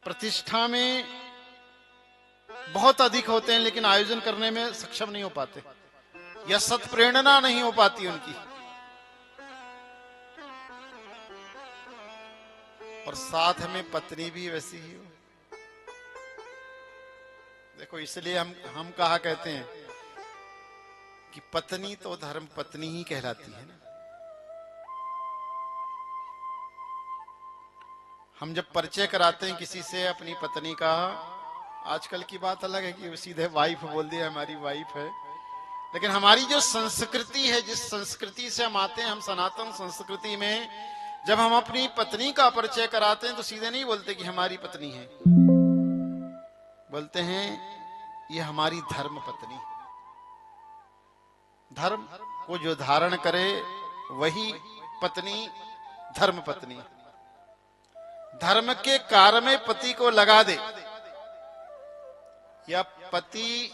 प्रतिष्ठा में बहुत अधिक होते हैं, लेकिन आयोजन करने में सक्षम नहीं हो पाते, या सत्प्रेरणा नहीं हो पाती उनकी। और साथ में पत्नी भी वैसी ही हो। देखो, इसलिए हम कहा कहते हैं कि पत्नी तो धर्म पत्नी ही कहलाती है ना। हम जब परिचय कराते हैं किसी से अपनी पत्नी का, आजकल की बात अलग है कि सीधे वाइफ बोल दिया, हमारी वाइफ है, लेकिन हमारी जो संस्कृति है, जिस संस्कृति से हम आते हैं, हम सनातन संस्कृति में जब हम अपनी पत्नी का परिचय कराते हैं तो सीधे नहीं बोलते कि हमारी पत्नी है, बोलते हैं ये हमारी धर्म पत्नी। धर्म को जो धारण करे वही पत्नी धर्म पत्नी। धर्म के कार्य में पति को लगा दे, या पति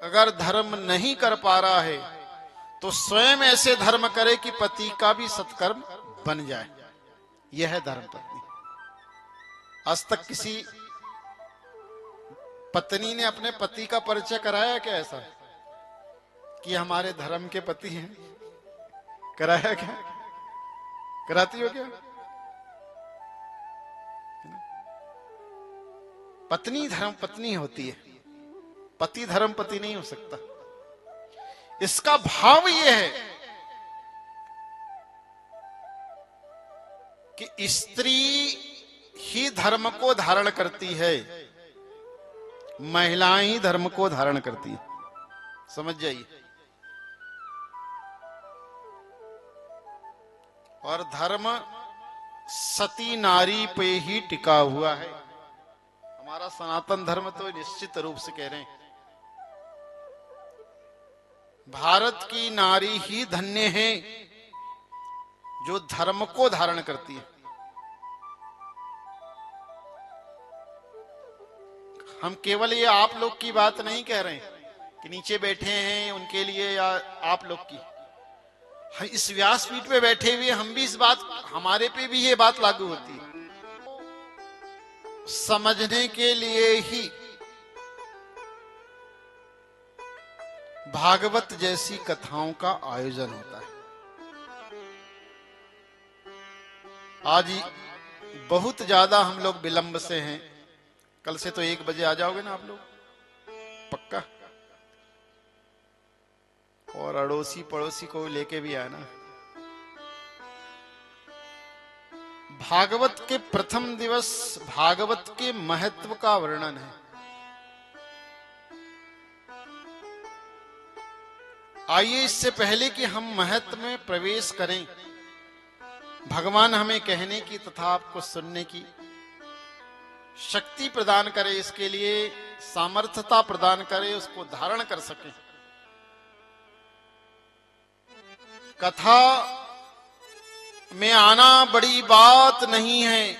अगर धर्म नहीं कर पा रहा है तो स्वयं ऐसे धर्म करे कि पति का भी सत्कर्म बन जाए। यह है धर्म पत्नी। आज तक किसी पत्नी ने अपने पति का परिचय कराया क्या ऐसा कि हमारे धर्म के पति हैं? कराया क्या? कराती हो क्या? पत्नी धर्म पत्नी होती है, पति धर्म पति नहीं हो सकता। इसका भाव यह है कि स्त्री ही धर्म को धारण करती है, महिलाएं ही धर्म को धारण करती है। समझ जाइए। और धर्म सती नारी पे ही टिका हुआ है। हमारा सनातन धर्म तो निश्चित रूप से कह रहे हैं, भारत की नारी ही धन्य है जो धर्म को धारण करती है। हम केवल ये आप लोग की बात नहीं कह रहे हैं कि नीचे बैठे हैं उनके लिए, या आप लोग की, इस व्यासपीठ पे बैठे हुए हम भी इस बात, हमारे पे भी ये बात लागू होती है। समझने के लिए ही भागवत जैसी कथाओं का आयोजन होता है। आज बहुत ज्यादा हम लोग विलंब से हैं। कल से तो 1 बजे आ जाओगे ना आप लोग, पक्का? और अड़ोसी पड़ोसी को लेके भी आना। भागवत के प्रथम दिवस भागवत के महत्व का वर्णन है। आइए, इससे पहले कि हम महत्व में प्रवेश करें, भगवान हमें कहने की तथा आपको सुनने की शक्ति प्रदान करे, इसके लिए सामर्थ्यता प्रदान करे, उसको धारण कर सके। कथा में आना बड़ी बात नहीं है,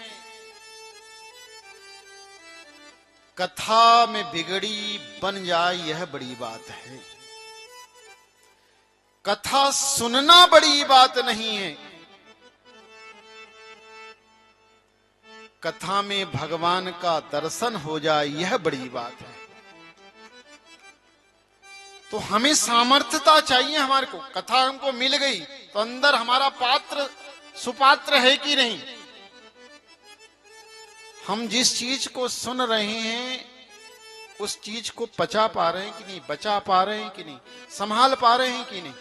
कथा में बिगड़ी बन जाए यह बड़ी बात है। कथा सुनना बड़ी बात नहीं है, कथा में भगवान का दर्शन हो जाए यह बड़ी बात है। तो हमें सामर्थ्यता चाहिए हमारे को। कथा हमको मिल गई तो अंदर हमारा पात्र सुपात्र है कि नहीं, हम जिस चीज को सुन रहे हैं उस चीज को पचा पा रहे हैं कि नहीं, बचा पा रहे हैं कि नहीं, संभाल पा रहे हैं कि नहीं।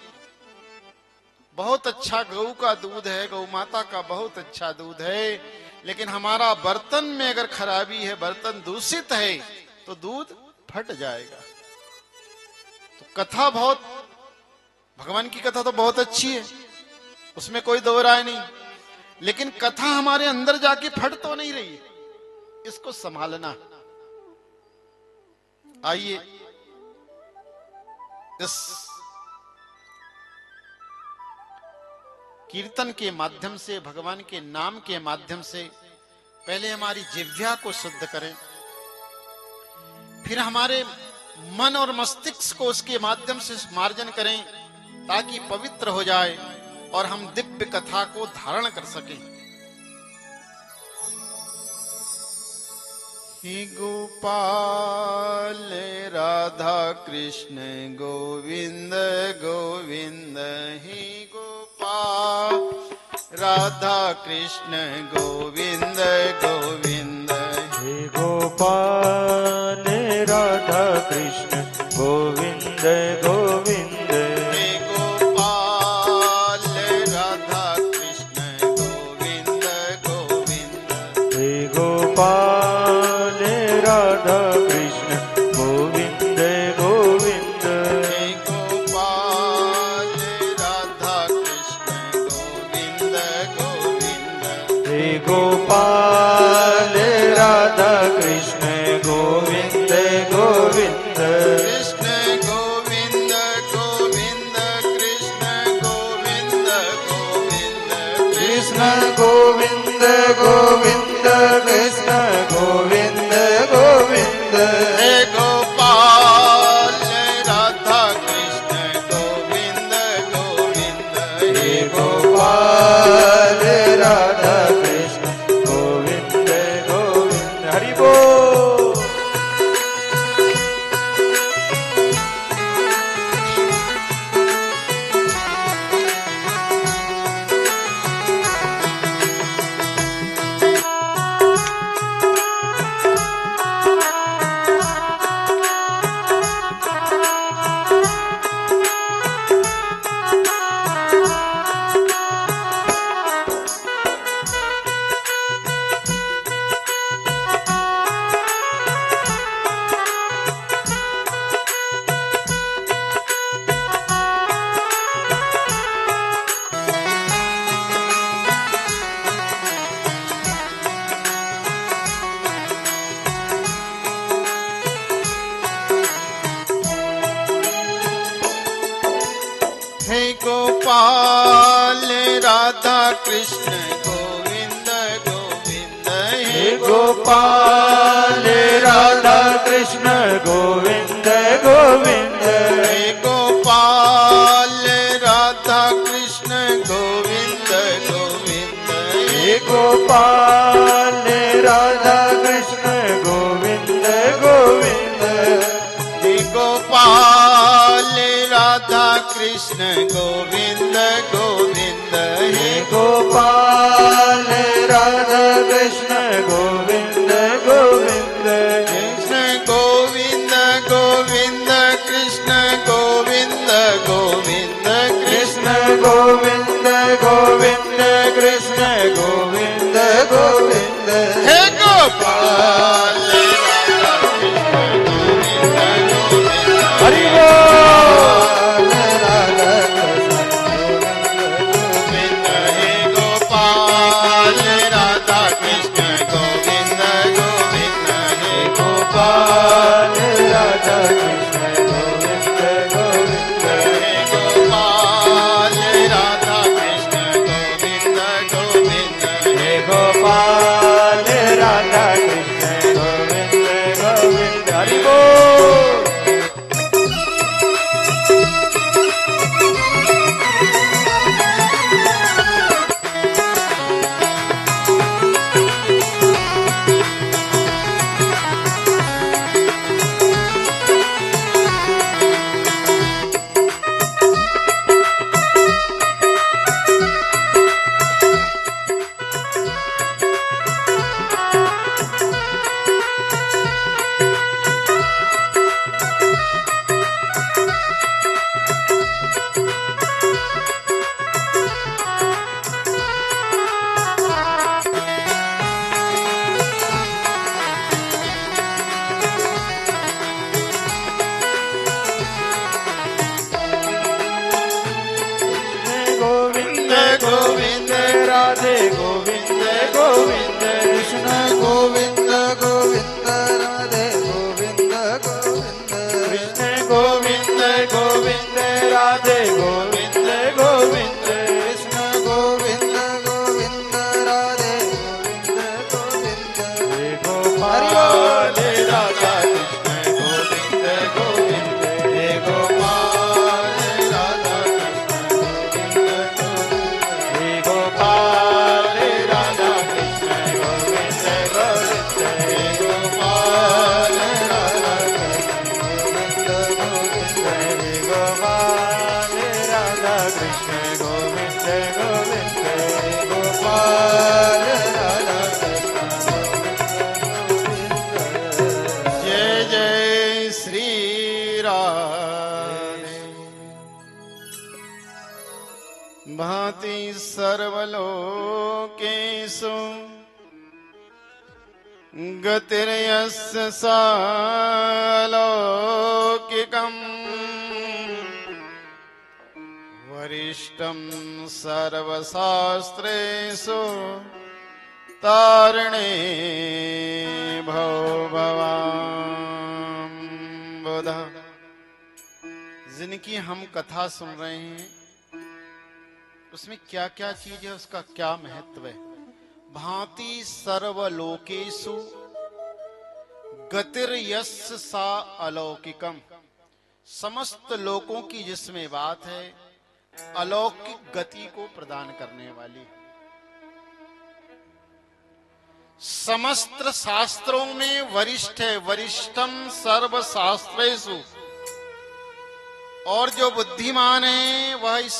बहुत अच्छा गऊ का दूध है, गौ माता का बहुत अच्छा दूध है, लेकिन हमारा बर्तन में अगर खराबी है, बर्तन दूषित है, तो दूध फट जाएगा। तो कथा बहुत, भगवान की कथा तो बहुत अच्छी है, उसमें कोई दो राय नहीं, लेकिन कथा हमारे अंदर जाके फट तो नहीं रही है, इसको संभालना। आइए इस कीर्तन के माध्यम से, भगवान के नाम के माध्यम से पहले हमारी जिह्वा को शुद्ध करें, फिर हमारे मन और मस्तिष्क को उसके माध्यम से मार्जन करें ताकि पवित्र हो जाए और हम दिव्य कथा को धारण कर सकें। हे गोपाल राधा कृष्ण गोविंद गोविंद, हे गोपाल राधा कृष्ण गोविंद गोविंद, हे गोपाल राधा कृष्ण गोविंद गोविंद, हे गोपाल राधा कृष्ण गोविंद गोविंद, हे गोपाल राधा कृष्ण गोविंद गोविंद, हे गोपाल राधा कृष्ण गोविंद गोविंद, हे गोपाल राधा कृष्ण गोविंद गोविंद, कृष्ण गोविंद गोविंद, कृष्ण गोविंद गोविंद, कृष्ण गोविंद गोविंद, कृष्ण गोविंद गोविंद, हे गोपाल राधा कृष्ण गोविंद गोविंद, हे गोपाल राधा कृष्ण गोविंद गोविंद। हरि बोल। हे गोपाल राधा कृष्ण गोविंद गोविंद, हे गोपाल राधा कृष्ण गोविंद गोविंद, हे गोपाल राधा कृष्ण गोविंद गोविंद, हे गोपाल राधा कृष्ण गोविंद गोविंद, हे गोपाल राधा कृष्ण गोविंद गोविंद, हे गोपाल राधा कृष्ण गोविंद गोविंद, कृष्ण गोविंद गोविंद, कृष्ण गोविंद गोविंद, कृष्ण गोविंद गोविंद, कृष्ण गोविंद गोविंद, हे गोपाल राधा कृष्ण गोविंद गोविंद, हरि बोल। हे गोपाल राधा कृष्ण गोविंद गोविंद, हे गोपाल राधा कृष्ण गोविंद गोविंद, हे गोपाल राधा कृष्ण गोविंद गोविंद, हे गोपाल राधा कृष्ण भाति सर्वलोकेषु गतिर्यस्य सालौकिकम् वरिष्ठं सर्वशास्त्रेषु तारिणे भवान् बोधा। जिनकी हम कथा सुन रहे हैं उसमें क्या क्या चीज है, उसका क्या महत्व है। भांति सर्वलोकेषु गतिर्यस्य सा अलौकिकम, समस्त लोकों की जिसमें बात है, अलौकिक गति को प्रदान करने वाली। समस्त शास्त्रों में वरिष्ठ है, वरिष्ठम सर्व शास्त्रेषु, और जो बुद्धिमान है वह इस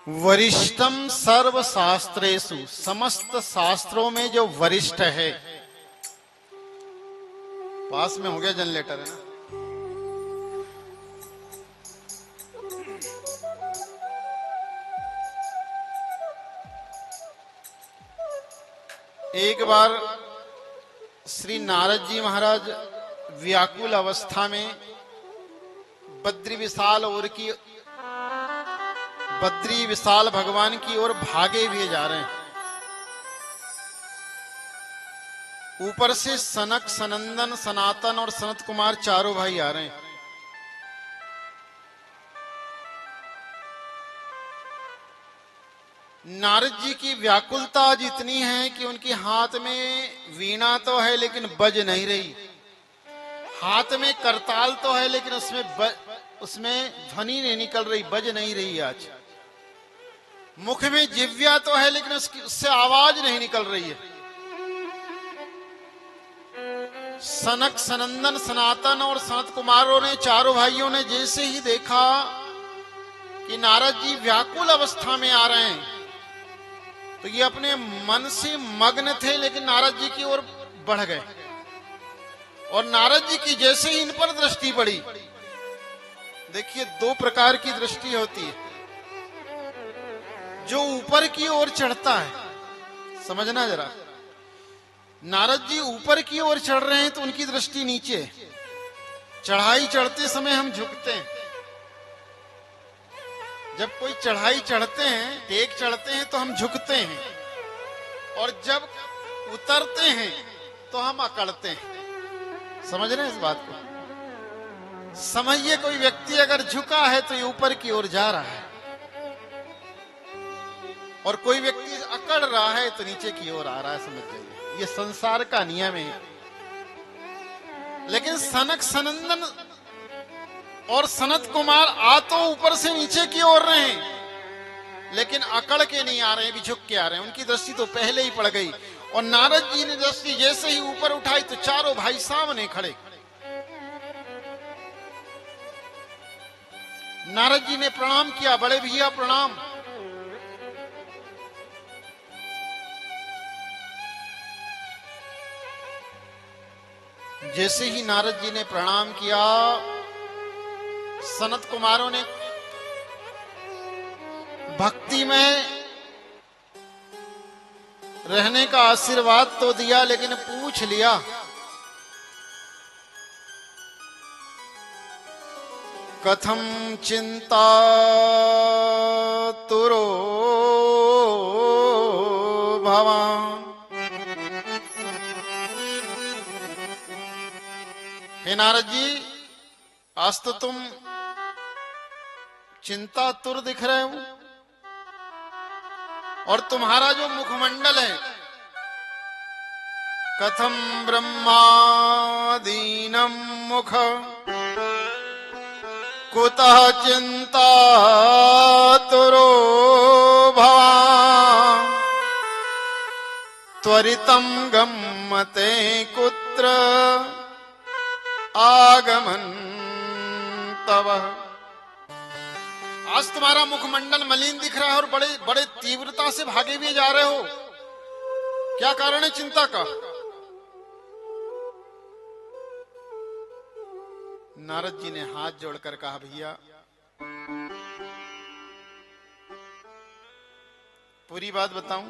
वरिष्ठम सर्व शास्त्रेषु, समस्त शास्त्रों में जो वरिष्ठ है। पास में हो गया जनरेटर, है ना। एक बार श्री नारद जी महाराज व्याकुल अवस्था में बद्री विशाल भगवान की ओर भागे हुए जा रहे हैं। ऊपर से सनक, सनंदन, सनातन और सनत कुमार चारों भाई आ रहे हैं। नारद जी की व्याकुलता आज इतनी है कि उनके हाथ में वीणा तो है लेकिन बज नहीं रही, हाथ में करताल तो है लेकिन उसमें ध्वनि नहीं निकल रही, बज नहीं रही। आज मुख में जिव्या तो है लेकिन उससे आवाज नहीं निकल रही है। सनक, सनंदन, सनातन और सनत कुमारों ने, चारों भाइयों ने जैसे ही देखा कि नारद जी व्याकुल अवस्था में आ रहे हैं, तो ये अपने मन से मग्न थे लेकिन नारद जी की ओर बढ़ गए। और नारद जी की जैसे ही इन पर दृष्टि पड़ी, देखिए दो प्रकार की दृष्टि होती है। जो ऊपर की ओर चढ़ता है, समझना जरा, नारद जी ऊपर की ओर चढ़ रहे हैं तो उनकी दृष्टि नीचे है। चढ़ाई चढ़ते समय हम झुकते हैं। जब कोई चढ़ाई चढ़ते हैं, टेक चढ़ते हैं तो हम झुकते हैं, और जब उतरते हैं तो हम अकड़ते हैं। समझ रहे हैं इस बात को? समझिए कोई व्यक्ति अगर झुका है तो ये ऊपर की ओर जा रहा है, और कोई व्यक्ति अकड़ रहा है तो नीचे की ओर आ रहा है। समझ जाइए, ये संसार का नियम है। लेकिन सनक, सनंदन और सनत कुमार आ तो ऊपर से नीचे की ओर रहे हैं, लेकिन अकड़ के नहीं आ रहे हैं, भी झुक के आ रहे हैं। उनकी दृष्टि तो पहले ही पड़ गई। और नारद जी ने दृष्टि जैसे ही ऊपर उठाई तो चारों भाई सामने खड़े। नारद जी ने प्रणाम किया, बड़े भैया प्रणाम। जैसे ही नारद जी ने प्रणाम किया, सनत कुमारों ने भक्ति में रहने का आशीर्वाद तो दिया, लेकिन पूछ लिया कथम चिंता तुरो भवान। नारद जी, आज तो तुम चिंतातुर दिख रहे हो, और तुम्हारा जो मुखमंडल है, कथम ब्रह्मादीनम मुख कुतः चिंतातुरो भवान् त्वरितं गम्यते कुत्र आगमन तव। आज तुम्हारा मुखमंडल मलिन दिख रहा है और बड़े बड़े तीव्रता से भागे हुए जा रहे हो, क्या कारण है चिंता का? नारद जी ने हाथ जोड़कर कहा, भैया पूरी बात बताऊं?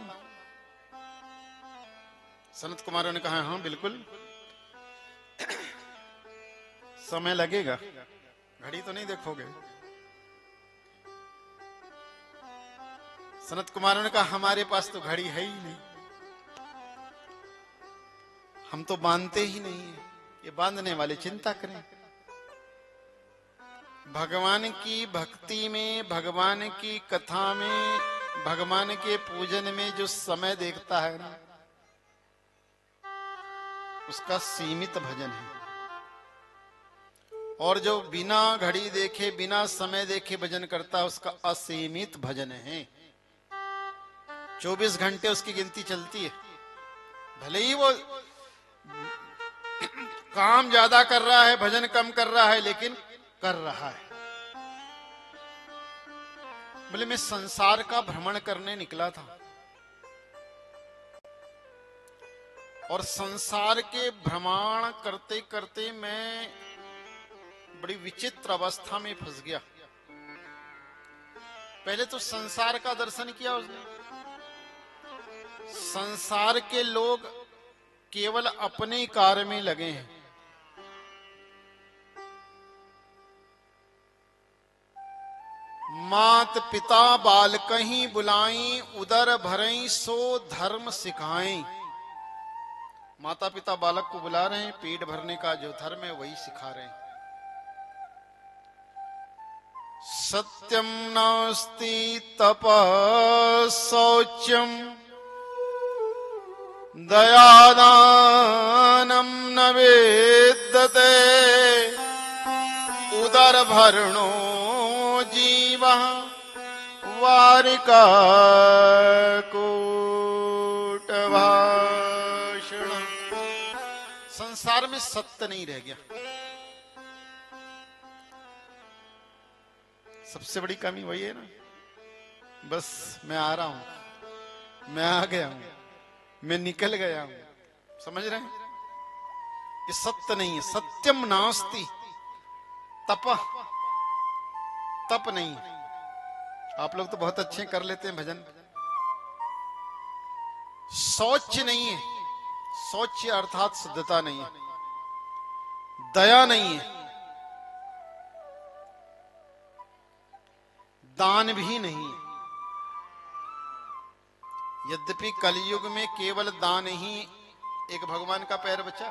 सनत कुमारों ने कहा, हाँ बिल्कुल। समय लगेगा, घड़ी तो नहीं देखोगे? सनत कुमारों ने कहा, हमारे पास तो घड़ी है ही नहीं, हम तो बांधते ही नहीं है, ये बांधने वाले चिंता करें। भगवान की भक्ति में, भगवान की कथा में, भगवान के पूजन में जो समय देखता है ना, उसका सीमित भजन है। और जो बिना घड़ी देखे, बिना समय देखे भजन करता है, उसका असीमित भजन है। 24 घंटे उसकी गिनती चलती है। भले ही वो काम ज्यादा कर रहा है, भजन कम कर रहा है, लेकिन कर रहा है। बोले, मैं संसार का भ्रमण करने निकला था, और संसार के भ्रमण करते करते मैं बड़ी विचित्र अवस्था में फंस गया। पहले तो संसार का दर्शन किया उसने। संसार के लोग केवल अपने कार्य में लगे हैं। मात पिता बाल कहीं बुलाई, उदर भरई सो धर्म सिखाएं। माता पिता बालक को बुला रहे हैं, पेट भरने का जो धर्म है वही सिखा रहे हैं। सत्यम नास्ति तपः शौच्यम दयादानम न वेद्यते उदर भरणो जीवः वारिका कूटभाषण। संसार में सत्य नहीं रह गया। सबसे बड़ी कमी वही है ना, बस मैं आ रहा हूं, मैं आ गया हूं, मैं निकल गया हूं। समझ रहे हैं? ये सत्य नहीं है। सत्यम नास्ति तपः, तप नहीं है। आप लोग तो बहुत अच्छे कर लेते हैं भजन। शौच नहीं है। शौच अर्थात शुद्धता नहीं है। दया नहीं है। दान भी नहीं है। यद्यपि कलयुग में केवल दान ही एक भगवान का पैर बचा,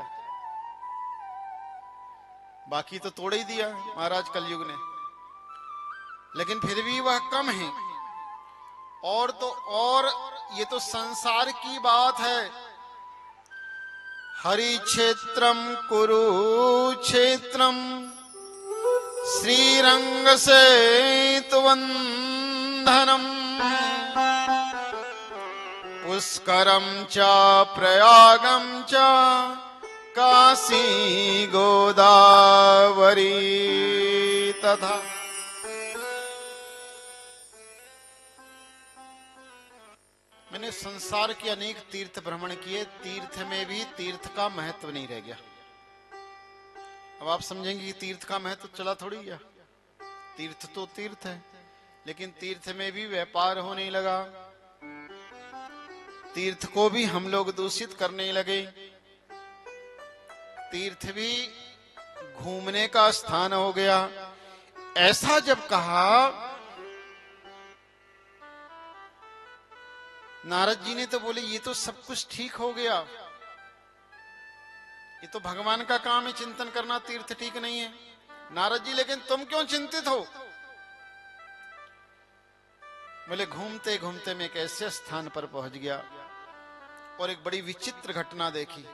बाकी तो तोड़ ही दिया महाराज कलयुग ने, लेकिन फिर भी वह कम है। और तो और ये तो संसार की बात है। हरि क्षेत्रम कुरुक्षेत्रम श्रीरंग सेतुवंधनम पुष्करम च प्रयागम च काशी गोदावरी तथा। मैंने संसार के अनेक तीर्थ भ्रमण किए, तीर्थ में भी तीर्थ का महत्व नहीं रह गया। अब आप समझेंगे कि तीर्थ का महत्व चला थोड़ी गया। तीर्थ तो तीर्थ है, लेकिन तीर्थ में भी व्यापार होने लगा। तीर्थ को भी हम लोग दूषित करने लगे। तीर्थ भी घूमने का स्थान हो गया। ऐसा जब कहा, नारद जी ने तो बोले ये तो सब कुछ ठीक हो गया, ये तो भगवान का काम है, चिंतन करना तीर्थ ठीक नहीं है। नारद जी लेकिन तुम क्यों चिंतित हो? बोले घूमते घूमते मैं एक ऐसे स्थान पर पहुंच गया और एक बड़ी विचित्र घटना देखी।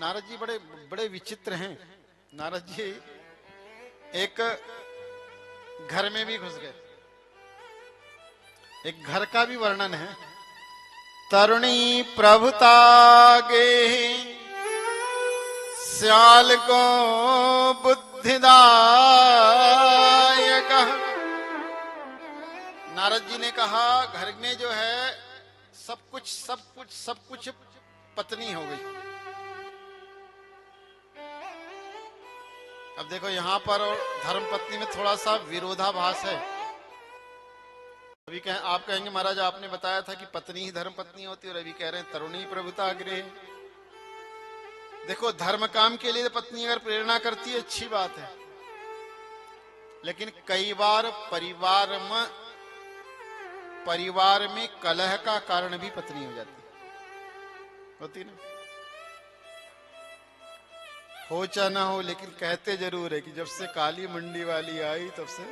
नारद जी बड़े बड़े विचित्र हैं। नारद जी एक घर में भी घुस गए। एक घर का भी वर्णन है। तरुणी प्रभुतागे श्याल को बुद्धिदायक। नारद जी ने कहा घर में जो है सब कुछ पत्नी हो गई। अब देखो यहां पर और धर्मपत्नी में थोड़ा सा विरोधाभास है। अभी आप कहेंगे महाराज आपने बताया था कि पत्नी ही धर्मपत्नी होती है, और अभी कह रहे हैं तरुणी प्रभुता अग्रे। देखो धर्म काम के लिए पत्नी अगर प्रेरणा करती है अच्छी बात है, लेकिन कई बार परिवार में कलह का कारण भी पत्नी हो जाती होती ना। हो चाहे ना हो, लेकिन कहते जरूर है कि जब से काली मंडी वाली आई तब से,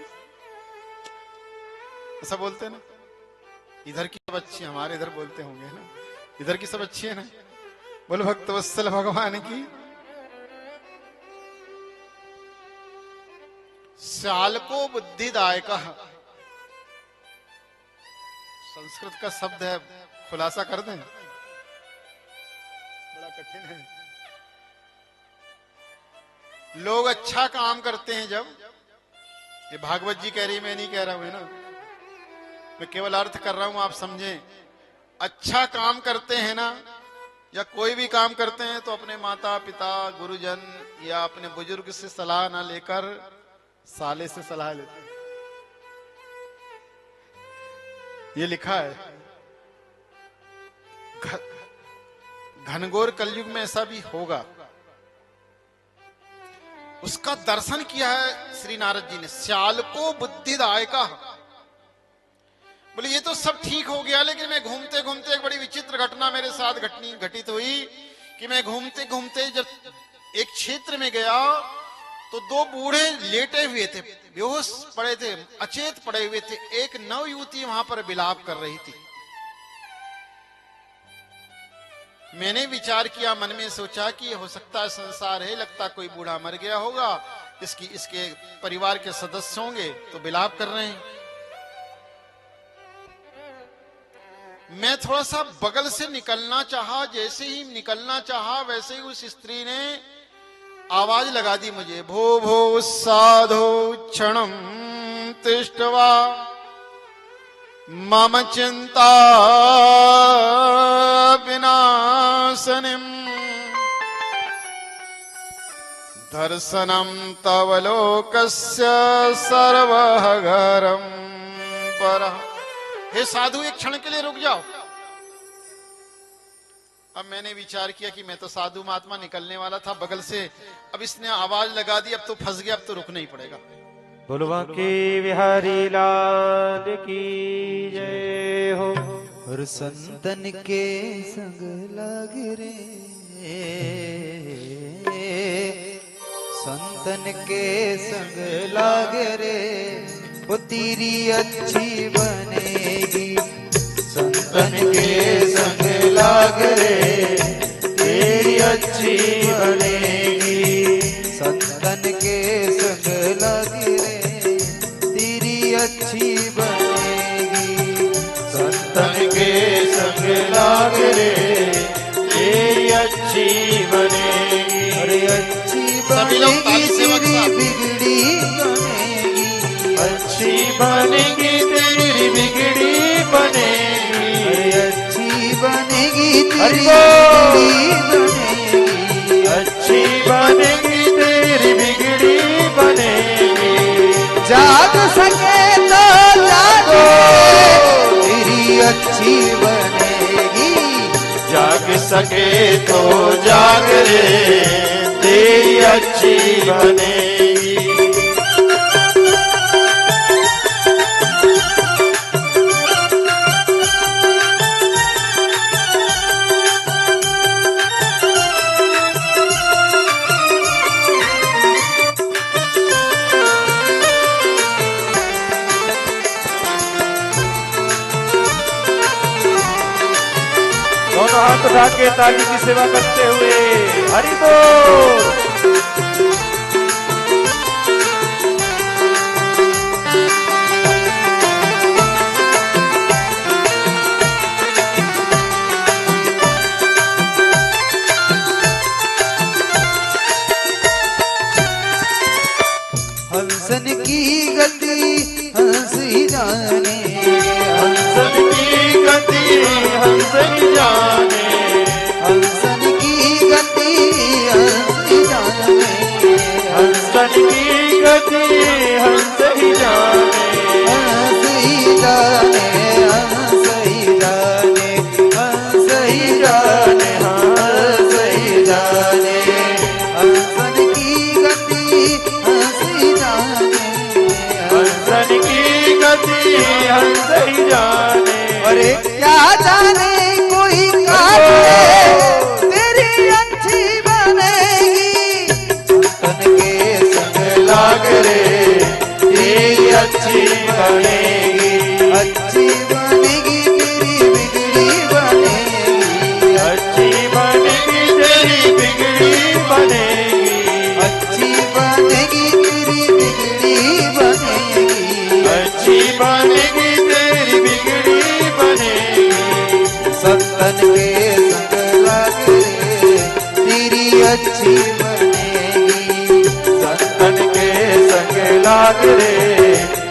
ऐसा बोलते हैं ना। इधर की सब अच्छी, हमारे इधर बोलते होंगे ना, इधर की सब अच्छी है ना। बोलो भक्तवत्सल भगवान की। श्याल को बुद्धिदायक, संस्कृत का शब्द है, खुलासा कर दें, बड़ा कठिन है। लोग अच्छा काम करते हैं जब, ये भागवत जी कह रही, मैं नहीं कह रहा हूं है ना, मैं केवल अर्थ कर रहा हूं, आप समझें। अच्छा काम करते हैं ना, या कोई भी काम करते हैं तो अपने माता पिता गुरुजन या अपने बुजुर्ग से सलाह ना लेकर साले से सलाह लेते हैं। ये लिखा है। घनघोर कलयुग में ऐसा भी होगा। उसका दर्शन किया है श्री नारद जी ने। श्याल को बुद्धिदायक। बोले ये तो सब ठीक हो गया, लेकिन मैं घूमते घूमते एक बड़ी विचित्र घटना मेरे साथ घटित हुई कि मैं घूमते घूमते जब एक क्षेत्र में गया तो दो बूढ़े लेटे हुए थे, बेहोश पड़े थे, अचेत पड़े हुए थे। एक नव युवती वहां पर विलाप कर रही थी। मैंने विचार किया, मन में सोचा कि हो सकता है संसार है, लगता कोई बूढ़ा मर गया होगा, इसके परिवार के सदस्य होंगे तो विलाप कर रहे हैं। मैं थोड़ा सा बगल से निकलना चाहा, जैसे ही निकलना चाहा वैसे ही उस स्त्री ने आवाज लगा दी मुझे, भो भो साधो क्षणम तिष्ठवा मम चिंता विनाशनिम दर्शनम तव लोकस्य सर्वघरम परः। हे साधु एक क्षण के लिए रुक जाओ। अब मैंने विचार किया कि मैं तो साधु महात्मा निकलने वाला था बगल से, अब इसने आवाज लगा दी, अब तो फंस गया, अब तो रुकना ही पड़ेगा। बोलवा के बिहारी लाल की जय हो। और संतन के संग लाग रे, संतन के संग लाग रे, वो तेरी अच्छी बनेगी। संतन के संग लाग रे, तेरी अच्छी बनेगी। संतन के संग लाग रे, तेरी अच्छी बनेगी। संतन के संग लाग रे, तेरी अच्छी बनेगी। अरे अच्छी सभी लोग ताली से तेरी बिगड़ी बनेगी। अच्छी बनेगी तेरी बिगड़ी बनेगी। अरे अच्छी बनेगी तेरी बिगड़ी बनेगी। अच्छी बनेगी तेरी बिगड़ी बनेगी। जाग सके तो जागो, तेरी अच्छी बनेगी। जाग सके तो जाग रे, तेरी अच्छी बनेगी। हाथ उठा के ताली की सेवा करते हुए हरि बोल। हंसन की गति हंस ही जाने, हंसन की गति हंस ही जाने, हंसन की गति हंस ही जाने, हंसन की गति हंस ही जाने, हंस ही जाने, हंस ही जाने, हंस ही जाने, हंस ही जाने, हंसन की गति हंस ही जाने, हंसन की गति हंस ही जाने। अरे क्या जाने कोई काटे तेरी अच्छी बनेगी, संतन के संग लाग रे तेरी अच्छी बनेगी, अच्छी बनेगी तेरी बिगड़ी बनेगी, अच्छी बनेगी तेरी बिगड़ी बनेगी, अच्छी बनेगी तेरी बिगड़ी बनेगी, अच्छी बनेगी तेरी बिगड़ी बनेगी। संतन के संग लागे तेरी अच्छी बनेगी, संतन के संग लाग रे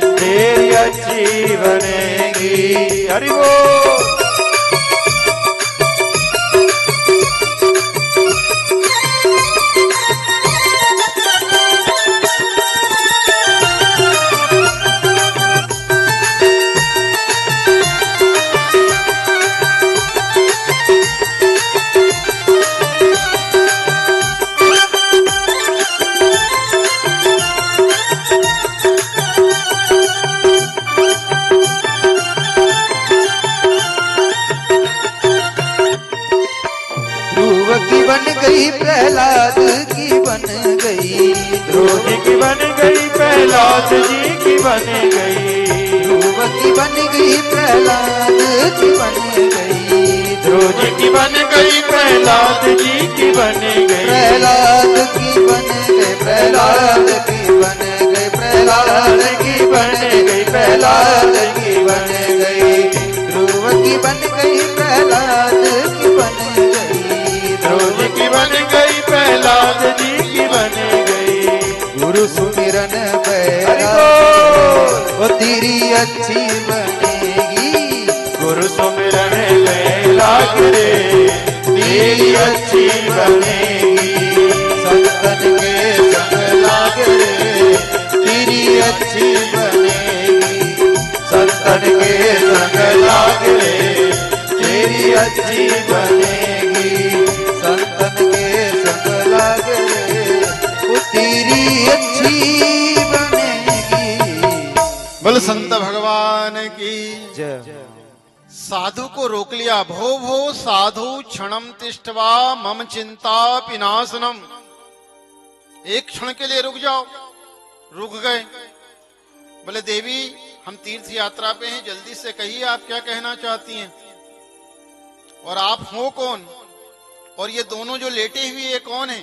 तेरी अच्छी बनेगी। हरि बोल। ध्रुव की बन गई प्रहलाद की बन गई, ध्रुव की बन गई प्रहलाद जी की बन गई, ध्रुव की बन गई प्रहलाद की बन गई, ध्रुव की बन गई प्रहलाद जी की बन गई, प्रहलाद की बन गई, प्रहलाद की बन गई, प्रहलाद की बन गई, प्रहलाद की बन गई, ध्रुव की बन गई प्रहलाद की बन गई, ध्रुव की बन गई प्रहलाद जी की बन गई। गुरु सुमिरन हरि बैरा बोल। वो तेरी अच्छी बनेगी, गुरु सुमिरन में लाग रे तेरी अच्छी बनेगी, संतन के संग लाग रे तेरी अच्छी बनेगी, संतन के संग लाग रे तेरी अच्छी बनेगी, संतन के संग लाग रे वो तेरी अच्छी बनेगी। बोल संत भगवान की। जय। साधु को रोक लिया, भो भो साधु क्षणम तिष्ठवा मम चिंता पिनाशनम। एक क्षण के लिए रुक जाओ। रुक गए। बोले देवी हम तीर्थ यात्रा पे हैं, जल्दी से कहिए आप क्या कहना चाहती हैं, और आप हो कौन, और ये दोनों जो लेटे हुए ये कौन है।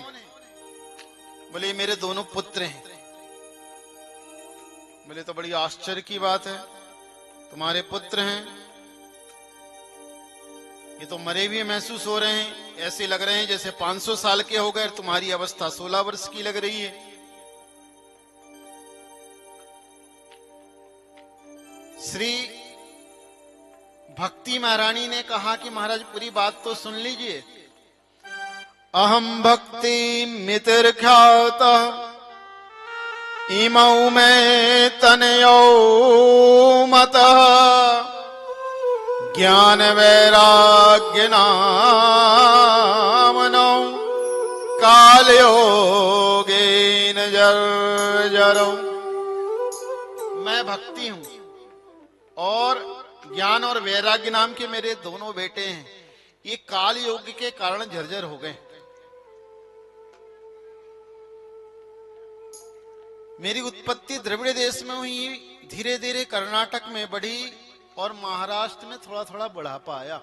बोले ये मेरे दोनों पुत्र हैं। बोले तो बड़ी आश्चर्य की बात है, तुम्हारे पुत्र हैं, ये तो मरे हुए महसूस हो रहे हैं, ऐसे लग रहे हैं जैसे 500 साल के हो गए, तुम्हारी अवस्था 16 वर्ष की लग रही है। श्री भक्ति महारानी ने कहा कि महाराज पूरी बात तो सुन लीजिए। अहम भक्ति मित्र ख्यात इमौ में तनयो मत ज्ञान वैराग्य नामनो काल योगेन जर्जरो। मैं भक्ति हूं और ज्ञान और वैराग्य नाम के मेरे दोनों बेटे हैं, ये काल योग के कारण झरझर हो गए। मेरी उत्पत्ति द्रविड़ देश में हुई, धीरे धीरे कर्नाटक में बढ़ी और महाराष्ट्र में थोड़ा थोड़ा बुढ़ापा आया।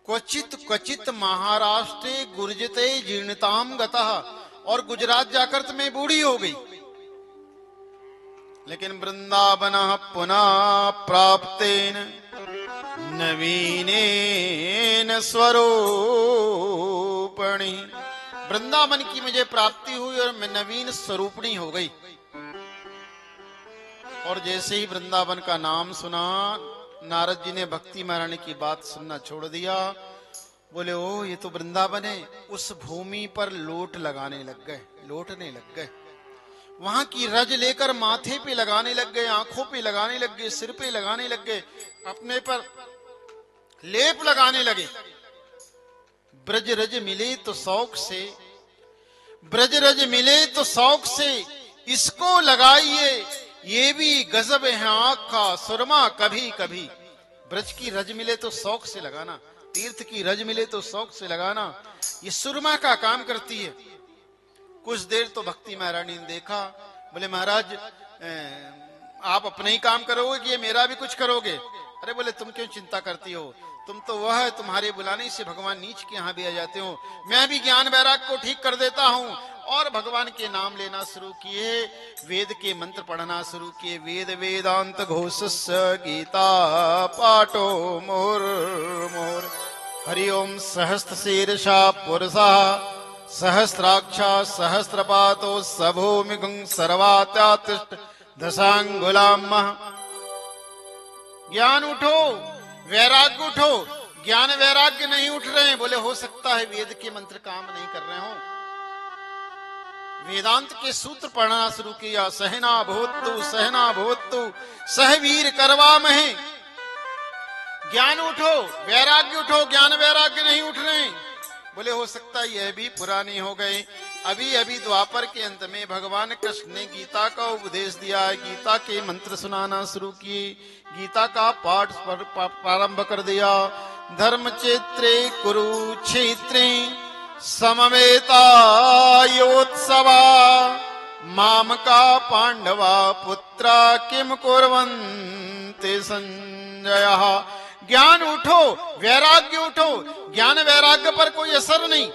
क्वचित क्वचित महाराष्ट्रे गुर्जते जीर्णताम गतः, और गुजरात जाकर तो मैं बूढ़ी हो गई। लेकिन वृंदावन पुनः प्राप्तेन नवीनेन स्वरूपणी, वृंदावन की मुझे प्राप्ति हुई और मैं नवीन स्वरूपणी हो गई। और जैसे ही वृंदावन का नाम सुना, नारद जी ने भक्ति महारानी की बात सुनना छोड़ दिया। बोले ओ ये तो वृंदावन है। उस भूमि पर लोट लगाने लग गए, लोटने लग गए। वहां की रज लेकर माथे पे लगाने लग गए, आंखों पे लगाने लग गए, सिर पे लगाने लग गए, अपने पर लेप लगाने लगे। ब्रज रज मिले तो शौक से, ब्रज रज मिले तो शौक से इसको लगाइए, ये भी गजब है आंख का सुरमा कभी कभी। ब्रज की रज मिले तो शौक से लगाना, तीर्थ की रज मिले तो शौक से लगाना, ये सुरमा का काम करती है। कुछ देर तो भक्ति महारानी ने देखा। बोले महाराज आप अपने ही काम करोगे कि ये मेरा भी कुछ करोगे? अरे बोले तुम क्यों चिंता करती हो, तुम तो वह है, तुम्हारे बुलाने से भगवान नीच के यहाँ भी आ जाते हो। मैं भी ज्ञान वैराग को ठीक कर देता हूँ। और भगवान के नाम लेना शुरू किए, वेद के मंत्र पढ़ना शुरू किए। वेद वेदांत घोषस्य गीता पाठो मोर मोर, हरि ओम सहस्त्र शीर्षा पुरुषा सहस्राक्षा सहस्रपातो सभूमिगुं सर्वात्यातिष्ठ दशांगुलाम। ज्ञान उठो, वैराग्य उठो। ज्ञान वैराग्य नहीं उठ रहे हैं। बोले हो सकता है वेद के मंत्र काम नहीं कर रहे हो। वेदांत के सूत्र पढ़ना शुरू किया। सहना भूतु सहवीर करवामहे। ज्ञान उठो, वैराग्य उठो। ज्ञान वैराग्य नहीं उठ रहे। बोले हो सकता है यह भी पुरानी हो गए। अभी अभी द्वापर के अंत में भगवान कृष्ण ने गीता का उपदेश दिया है। गीता के मंत्र सुनाना शुरू किए, गीता का पाठ प्रारंभ कर दिया। धर्म क्षेत्रे कुरुक्षेत्रे समवेता योत्सवा, मामका पांडवा पुत्रा किम कुर्वन्ति संजयः। ज्ञान उठो, वैराग्य उठो। ज्ञान वैराग्य पर कोई असर नहीं।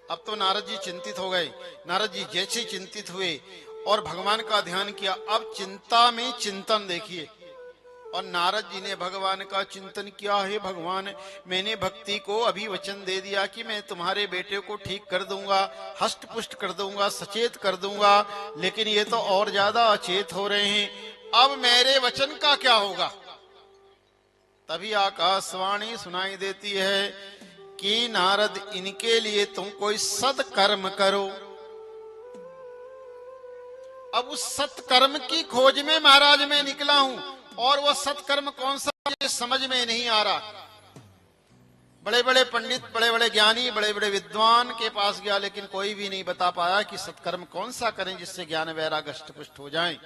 अब तो नारद जी चिंतित हो गए। नारद जी जैसे चिंतित हुए और भगवान का ध्यान किया, अब चिंता में चिंतन देखिए। और नारद जी ने भगवान का चिंतन किया। हे भगवान, मैंने भक्ति को अभी वचन दे दिया कि मैं तुम्हारे बेटे को ठीक कर दूंगा, हष्ट पुष्ट कर दूंगा, सचेत कर दूंगा, लेकिन ये तो और ज्यादा अचेत हो रहे हैं। अब मेरे वचन का क्या होगा? तभी आकाशवाणी सुनाई देती है कि नारद, इनके लिए तुम कोई सत्कर्म करो। अब उस सत्कर्म की खोज में महाराज मैं निकला हूं, और वह सत्कर्म कौन सा मुझे समझ में नहीं आ रहा। बड़े बड़े पंडित, बड़े बड़े ज्ञानी, बड़े बड़े विद्वान के पास गया, लेकिन कोई भी नहीं बता पाया कि सत्कर्म कौन सा करें जिससे ज्ञान वैराग्य अष्टपुष्ट हो जाए।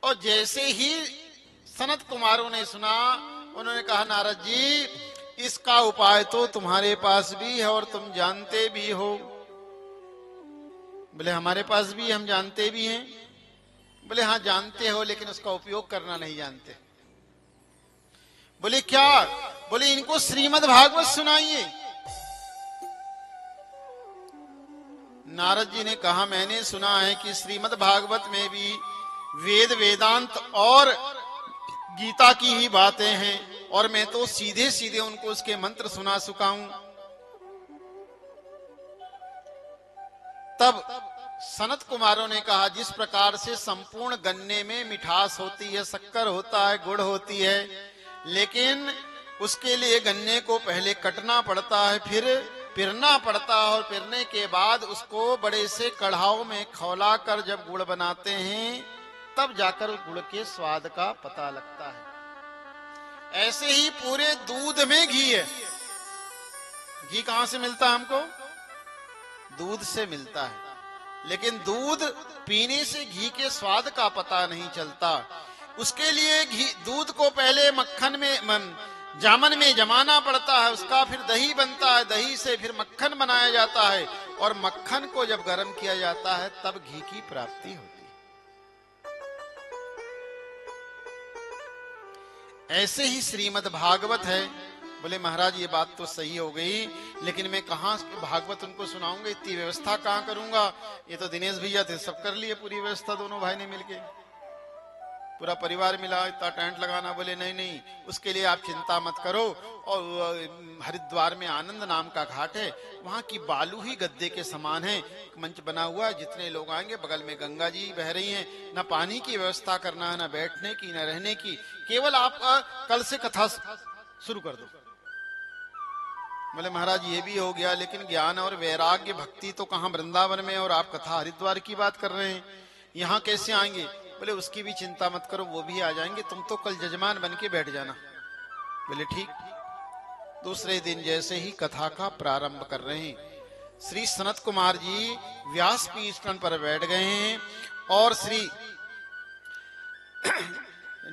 और जैसे ही सनत कुमारों ने सुना, उन्होंने कहा नारद जी, इसका उपाय तो तुम्हारे पास भी है और तुम जानते भी हो। बोले हमारे पास भी, हम जानते भी हैं। बोले हाँ जानते हो, लेकिन उसका उपयोग करना नहीं जानते। बोले क्या? बोले इनको श्रीमद् भागवत सुनाइए। नारद जी ने कहा मैंने सुना है कि श्रीमद् भागवत में भी वेद वेदांत और गीता की ही बातें हैं, और मैं तो सीधे सीधे उनको उसके मंत्र सुना चुका हूं। तब सनत कुमारों ने कहा, जिस प्रकार से संपूर्ण गन्ने में मिठास होती है, शक्कर होता है, गुड़ होती है, लेकिन उसके लिए गन्ने को पहले कटना पड़ता है, फिर पिरना पड़ता है, और पिरने के बाद उसको बड़े से कढ़ाओ में खौलाकर जब गुड़ बनाते हैं, तब जाकर गुड़ के स्वाद का पता लगता है। ऐसे ही पूरे दूध में घी है। घी कहां से मिलता है हमको? दूध से मिलता है। लेकिन दूध पीने से घी के स्वाद का पता नहीं चलता। उसके लिए घी, दूध को पहले मक्खन में, जामन में जमाना पड़ता है, उसका फिर दही बनता है, दही से फिर मक्खन बनाया जाता है, और मक्खन को जब गर्म किया जाता है तब घी की प्राप्ति होती है। ऐसे ही श्रीमद् भागवत है। बोले महाराज ये बात तो सही हो गई, लेकिन मैं कहाँ भागवत उनको सुनाऊंगा, इतनी व्यवस्था कहाँ करूंगा। ये तो दिनेश भैया थे, सब कर लिए पूरी व्यवस्था, दोनों भाई ने मिलके, पूरा परिवार मिला, इतना टेंट लगाना। बोले नहीं नहीं, उसके लिए आप चिंता मत करो। और हरिद्वार में आनंद नाम का घाट है, वहां की बालू ही गद्दे के समान है, मंच बना हुआ है, जितने लोग आएंगे, बगल में गंगा जी बह रही हैं, न पानी की व्यवस्था करना है, न बैठने की, न रहने की, केवल आप कल से कथा शुरू कर दो। बोले महाराज ये भी हो गया, लेकिन ज्ञान और वैराग्य भक्ति तो कहाँ वृंदावन में, और आप कथा हरिद्वार की बात कर रहे हैं, यहाँ कैसे आएंगे। बोले उसकी भी चिंता मत करो, वो भी आ जाएंगे, तुम तो कल जजमान बन के बैठ जाना। बोले ठीक। दूसरे दिन जैसे ही कथा का प्रारंभ कर रहे हैं, श्री सनत कुमार जी व्यास पीठ पर बैठ गए हैं, और श्री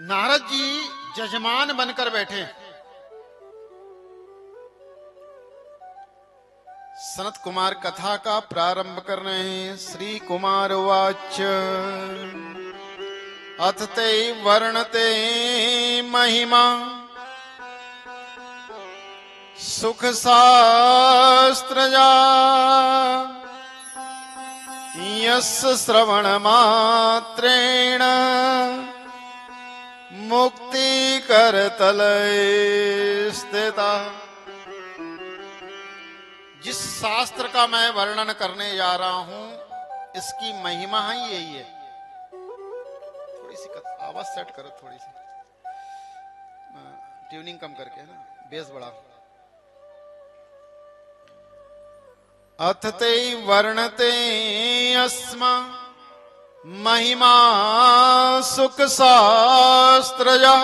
नारद जी जजमान बनकर बैठे। सनत कुमार कथा का प्रारंभ कर रहे हैं। श्री कुमार वाच अथ ते वर्णते महिमा सुख शास्त्रजा यस्य श्रवण मात्रेण मुक्ति करतले स्थिता। जिस शास्त्र का मैं वर्णन करने जा रहा हूं, इसकी महिमा ही यही है। थोड़ी सी आवाज सेट करो, थोड़ी सी ट्यूनिंग कम करके, है ना, बेस बढ़ा। अथ ते वर्णते अस्मा महिमा सुख शास्त्रजा।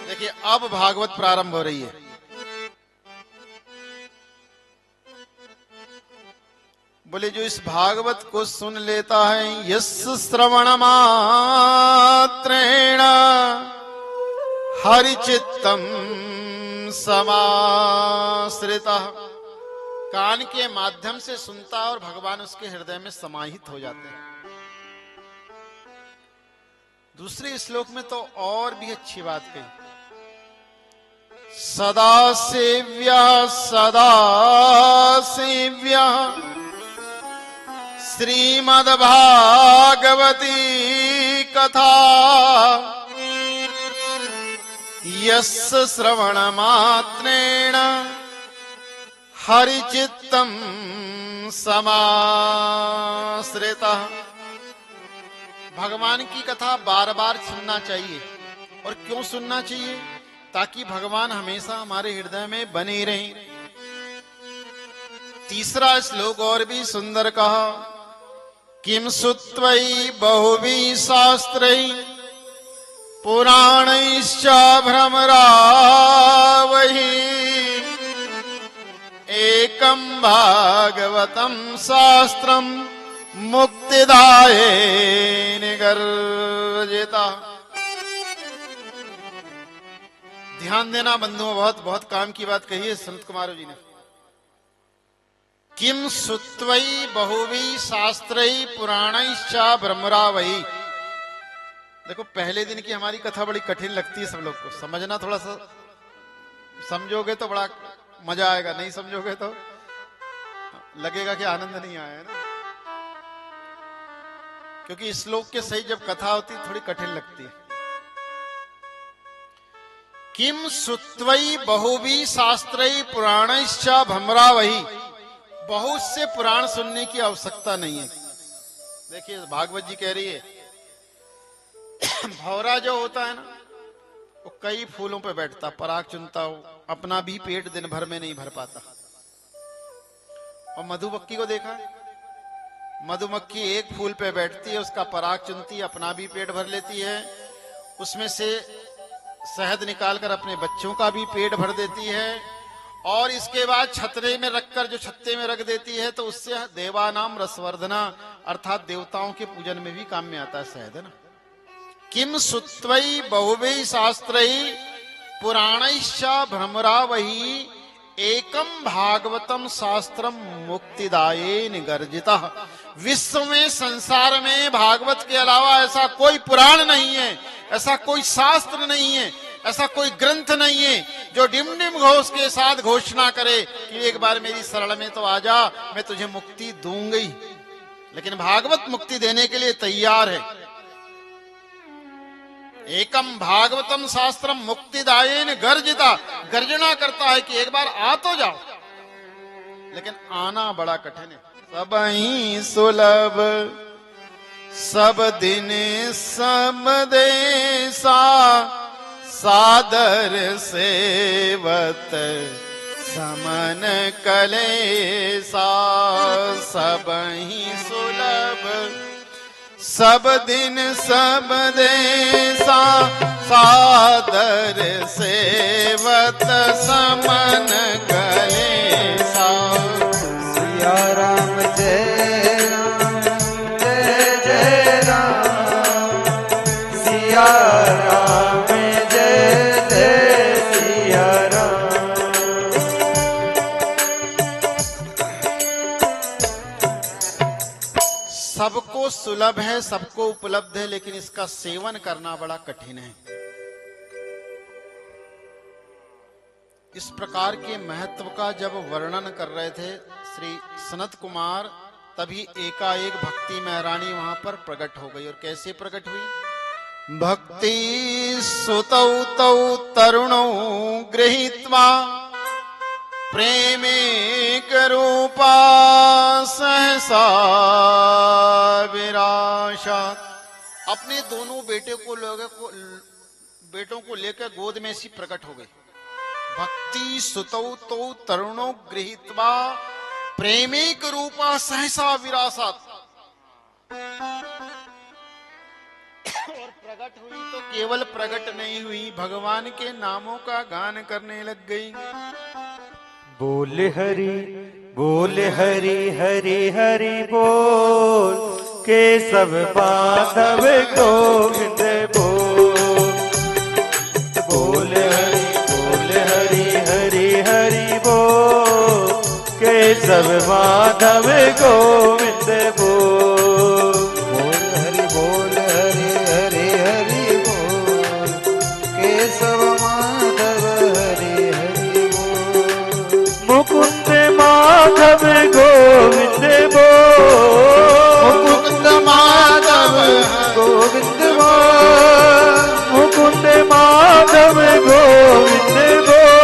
देखिए अब भागवत प्रारंभ हो रही है। बोले जो इस भागवत को सुन लेता है, यस्य श्रवण मात्रेण हरिचित्तम समाश्रिता। कान के माध्यम से सुनता और भगवान उसके हृदय में समाहित हो जाते हैं। दूसरे श्लोक में तो और भी अच्छी बात कही, सदा सेव्या सदा सेव्या श्रीमद्भागवती कथा यस्य श्रवण मात्रेण हरिचित्तम समाश्रितः। भगवान की कथा बार बार सुनना चाहिए। और क्यों सुनना चाहिए? ताकि भगवान हमेशा हमारे हृदय में बने रहें। तीसरा श्लोक और भी सुंदर कहा, किम सुत्वै बहुवी शास्त्रै पुराणैश्च भ्रमरावहि एकम भागवतम शास्त्रम मुक्तिदाये निगर्जिता। ध्यान देना बंधुओं, बहुत बहुत काम की बात कही है संत कुमार जी ने। किम सुत्वई बहुवी शास्त्रई पुराणैश्च भ्रमरावहि। देखो पहले दिन की हमारी कथा बड़ी कठिन लगती है सब लोग को समझना, थोड़ा सा समझोगे तो बड़ा मजा आएगा, नहीं समझोगे तो लगेगा कि आनंद नहीं आया है ना। क्योंकि इस श्लोक के सही जब कथा होती है थोड़ी कठिन लगती है। किम सुत्वई बहुवी शास्त्रई पुराणैश्च भ्रमरावहि। बहुत से पुराण सुनने की आवश्यकता नहीं है। देखिए भागवत जी कह रही है, भौरा जो होता है ना, वो कई फूलों पे बैठता, पराग चुनता हो, अपना भी पेट दिन भर में नहीं भर पाता। और मधुमक्खी को देखा है, मधुमक्खी एक फूल पे बैठती है, उसका पराग चुनती है, अपना भी पेट भर लेती है, उसमें से शहद निकालकर अपने बच्चों का भी पेट भर देती है, और इसके बाद छतरे में रखकर जो छत्ते में रख देती है, तो उससे देवानाम रसवर्धना अर्थात देवताओं के पूजन में भी काम में आता है शहद, है ना। किम सुत्वई बहुवी शास्त्रई पुराणैश्च भ्रमरावहि एकम भागवतम शास्त्रम मुक्तिदाये निगर्जिता। विश्व में, संसार में भागवत के अलावा ऐसा कोई पुराण नहीं है, ऐसा कोई शास्त्र नहीं है, ऐसा कोई ग्रंथ नहीं है जो डिम डिम घोष के साथ घोषणा करे कि एक बार मेरी शरण में तो आ जा, मैं तुझे मुक्ति दूंगी। लेकिन भागवत मुक्ति देने के लिए तैयार है। एकम भागवतम शास्त्रम मुक्तिदायेन गर्जिता, गर्जना करता है कि एक बार आ तो जाओ, लेकिन आना बड़ा कठिन है। सबहि सुलभ सब दिन सब देसा, सादर सेवत समन कलेसा। सबहि सुलभ सब दिन सब देसा, सादर सेवत समन कलेसा। सिया राम जय राम जय जय राम, सिया राम जय जय सिया राम। सबको सुलभ है, सबको उपलब्ध है, लेकिन इसका सेवन करना बड़ा कठिन है। इस प्रकार के महत्व का जब वर्णन कर रहे थे श्री सनत कुमार, तभी एकाएक भक्ति महारानी वहां पर प्रकट हो गई। और कैसे प्रकट हुई? भक्ति सुतौ तौ तरुणौ गृहीत्वा, प्रेमेक रूपा सहसा विराशा। अपने दोनों बेटों को लेकर गोद में सी प्रकट हो गई। भक्ति सुतौ तौ तरुणो गृहीत्वा, प्रेमेक रूपा सहसा विरासत। और प्रकट हुई तो केवल प्रकट नहीं हुई, भगवान के नामों का गान करने लग गई। बोल हरि हरि हरि बोल, केशव माधव गोविंद बोल। बोल हरि हरि हरि बोल, केशव माधव गोविंद बोल। बोल हरि हरि हरि बोल, केशव माधव हरि हरि बोल। मुकुंद माधव गोविंद बोल, मुकुंद माधव गोविंद बोल, मुकुंद माधव गोविंद बोल।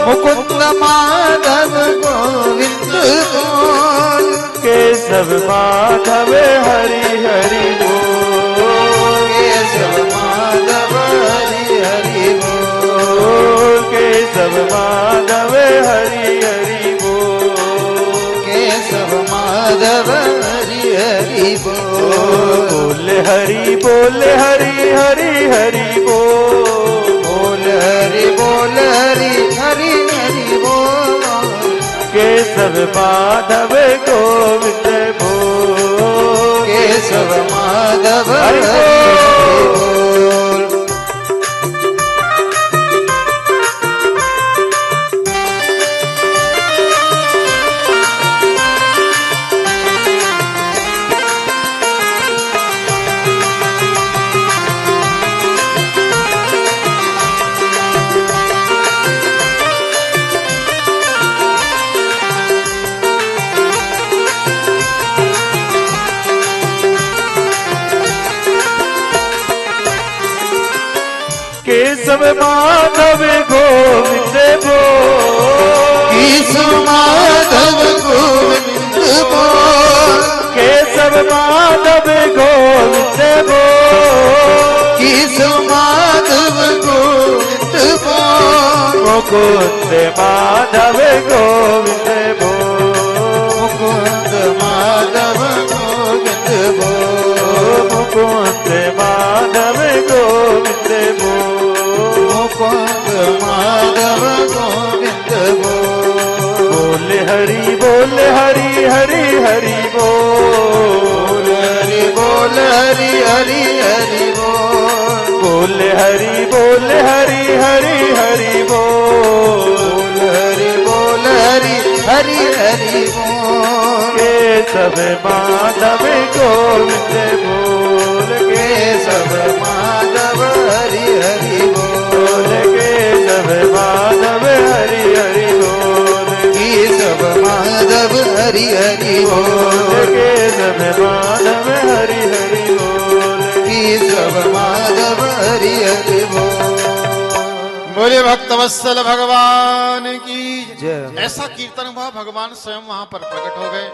मुकुंद माधव गोविंद बोल, केशव माधव हरि हरि बोल। केशव माधव हरि हरि बोल, केशव माधव हरि हरि बोल। केशव माधव हरि हरि बोल। बोल हरि हरि हरि बोल। बोल हरि हरि हरि बोल। केशव माधव गोविंद बोल। केशव माधव हरि हरि बोल। केशव माधव गोविंद बोल। केशव माधव गोविंद बोल। केशव माधव गोविंद बोल। केशव माधव गोविंद बोल। मुकुंद माधव गोविंद बोल। मुकुंद माधव गोविंद बोल। मुकुंद माधव गोविंद बोल। मुकुंद माधव गोविंद बोल। बोल हरि हरि हरि बोल। बोल हरि हरि बोल। बोल हरि हरि हरि बोल। बोल हरि हरि बोल। केशव माधव गोविंद बोल। केशव माधव हरि हरि बोल। केशव सब माधव हरि हरि बोल, केशव माधव हरि हरि बोल। बोले भक्तवत्सल भगवान की जय। ऐसा कीर्तन हुआ, भगवान स्वयं वहां पर प्रकट हो गए।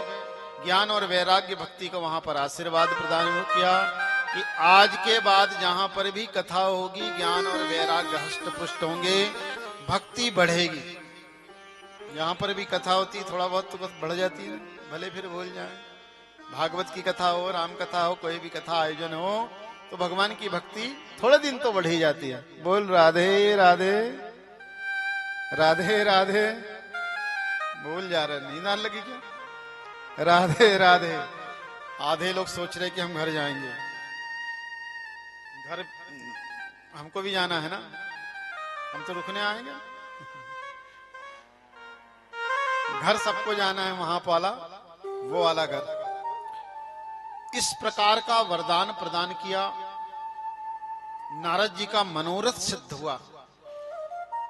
ज्ञान और वैराग्य भक्ति को वहां पर आशीर्वाद प्रदान किया कि आज के बाद जहां पर भी कथा होगी ज्ञान और वैराग्य हष्ट पुष्ट होंगे, भक्ति बढ़ेगी। जहां पर भी कथा होती थोड़ा बहुत तो बढ़ जाती है, भले फिर भूल जाए। भागवत की कथा हो, राम कथा हो, कोई भी कथा आयोजन हो तो भगवान की भक्ति थोड़े दिन तो बढ़ ही जाती है। बोल राधे राधे राधे राधे। भूल जा रहे, नींद आने लगी क्या? राधे राधे। आधे लोग सोच रहे कि हम घर जाएंगे। घर हमको भी जाना है ना, हम तो रुकने आएंगे। घर सबको जाना है, वहां वाला वो वाला घर। इस प्रकार का वरदान प्रदान किया, नारद जी का मनोरथ सिद्ध हुआ।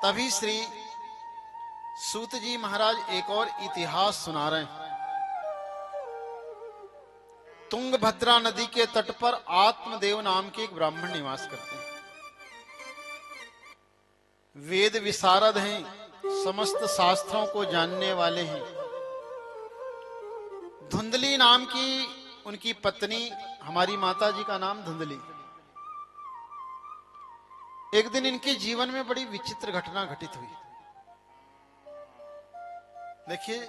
तभी श्री सूत जी महाराज एक और इतिहास सुना रहे हैं। तुंगभद्रा नदी के तट पर आत्मदेव नाम के एक ब्राह्मण निवास करते हैं। वेद विशारद हैं, समस्त शास्त्रों को जानने वाले हैं। धुंधली नाम की उनकी पत्नी, हमारी माता जी का नाम धुंधली। एक दिन इनके जीवन में बड़ी विचित्र घटना घटित हुई। देखिए,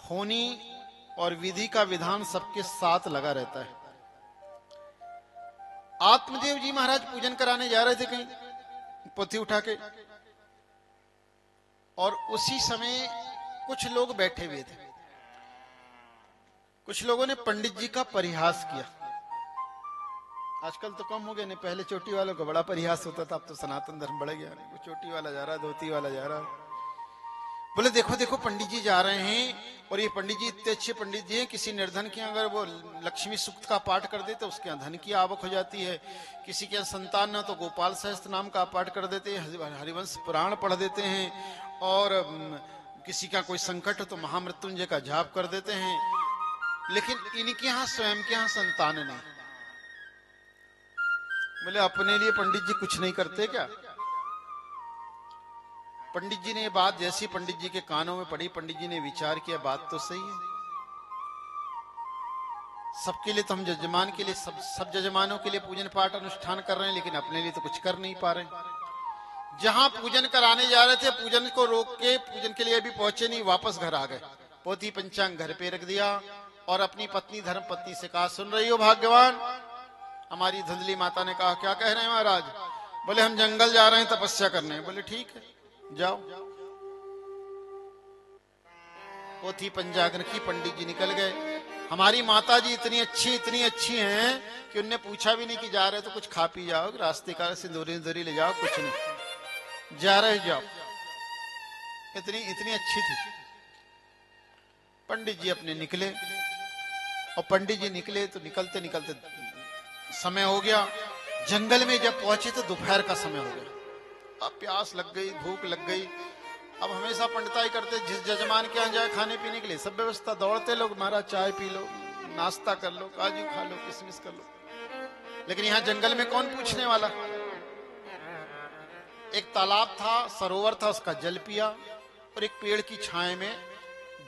होनी और विधि का विधान सबके साथ लगा रहता है। आत्मदेव जी महाराज पूजन कराने जा रहे थे कहीं, पोथी उठा के, और उसी समय कुछ लोग बैठे हुए थे। कुछ लोगों ने पंडित जी का परिहास किया। आजकल तो कम हो गया, नहीं पहले चोटी वालों का बड़ा परिहास होता था, अब तो सनातन धर्म बढ़ गया। वो चोटी वाला जा रहा, धोती वाला जा रहा, बोले देखो देखो पंडित जी जा रहे हैं। और ये पंडित जी इतने अच्छे पंडित जी हैं, किसी निर्धन के अगर वो लक्ष्मी सूक्त का पाठ कर देते उसके यहाँ धन की आवक हो जाती है। किसी के संतान न तो गोपाल सहस्त्र नाम का पाठ कर देते हैं, हरिवंश पुराण पढ़ देते हैं। और किसी का कोई संकट हो तो महामृत्युंजय का जाप कर देते हैं। लेकिन इनके यहाँ स्वयं के यहाँ संतान नहीं। बोले अपने लिए पंडित जी कुछ नहीं करते क्या? पंडित जी ने ये बात जैसी पंडित जी के कानों में पड़ी, पंडित जी ने विचार किया, बात तो सही है। सबके लिए तो हम जजमान के लिए सब जजमानों के लिए पूजन पाठ अनुष्ठान कर रहे हैं, लेकिन अपने लिए तो कुछ कर नहीं पा रहे। जहां पूजन कराने जा रहे थे, पूजन को रोक के पूजन के लिए भी पहुंचे नहीं, वापस घर आ गए। पोथी पंचांग घर पे रख दिया और अपनी पत्नी धर्म पत्नी से कहा, सुन रही हो भाग्यवान? हमारी धुंधली माता ने कहा, क्या कह रहे हैं महाराज? बोले हम जंगल जा रहे हैं तपस्या करने। बोले ठीक है जाओ। पोथी पंचांग की पंडित जी निकल गए। हमारी माता जी इतनी अच्छी हैं कि उनने पूछा भी नहीं कि जा रहे तो कुछ खा पी जाओ, रास्ते का सिंदूरी ले जाओ, कुछ नहीं, जा रहे जाओ। इतनी अच्छी थी। पंडित जी अपने निकले, और पंडित जी निकले तो निकलते निकलते समय हो गया। जंगल में जब पहुंचे तो दोपहर का समय हो गया। अब प्यास लग गई, भूख लग गई। अब हमेशा पंडिताई करते, जिस जजमान के यहाँ जाए खाने पीने के लिए सब व्यवस्था, दौड़ते लोग, महाराज चाय पी लो, नाश्ता कर लो, काजू खा लो, किशमिश कर लो। लेकिन यहाँ जंगल में कौन पूछने वाला? एक तालाब था, सरोवर था, उसका जल पिया और एक पेड़ की छाए में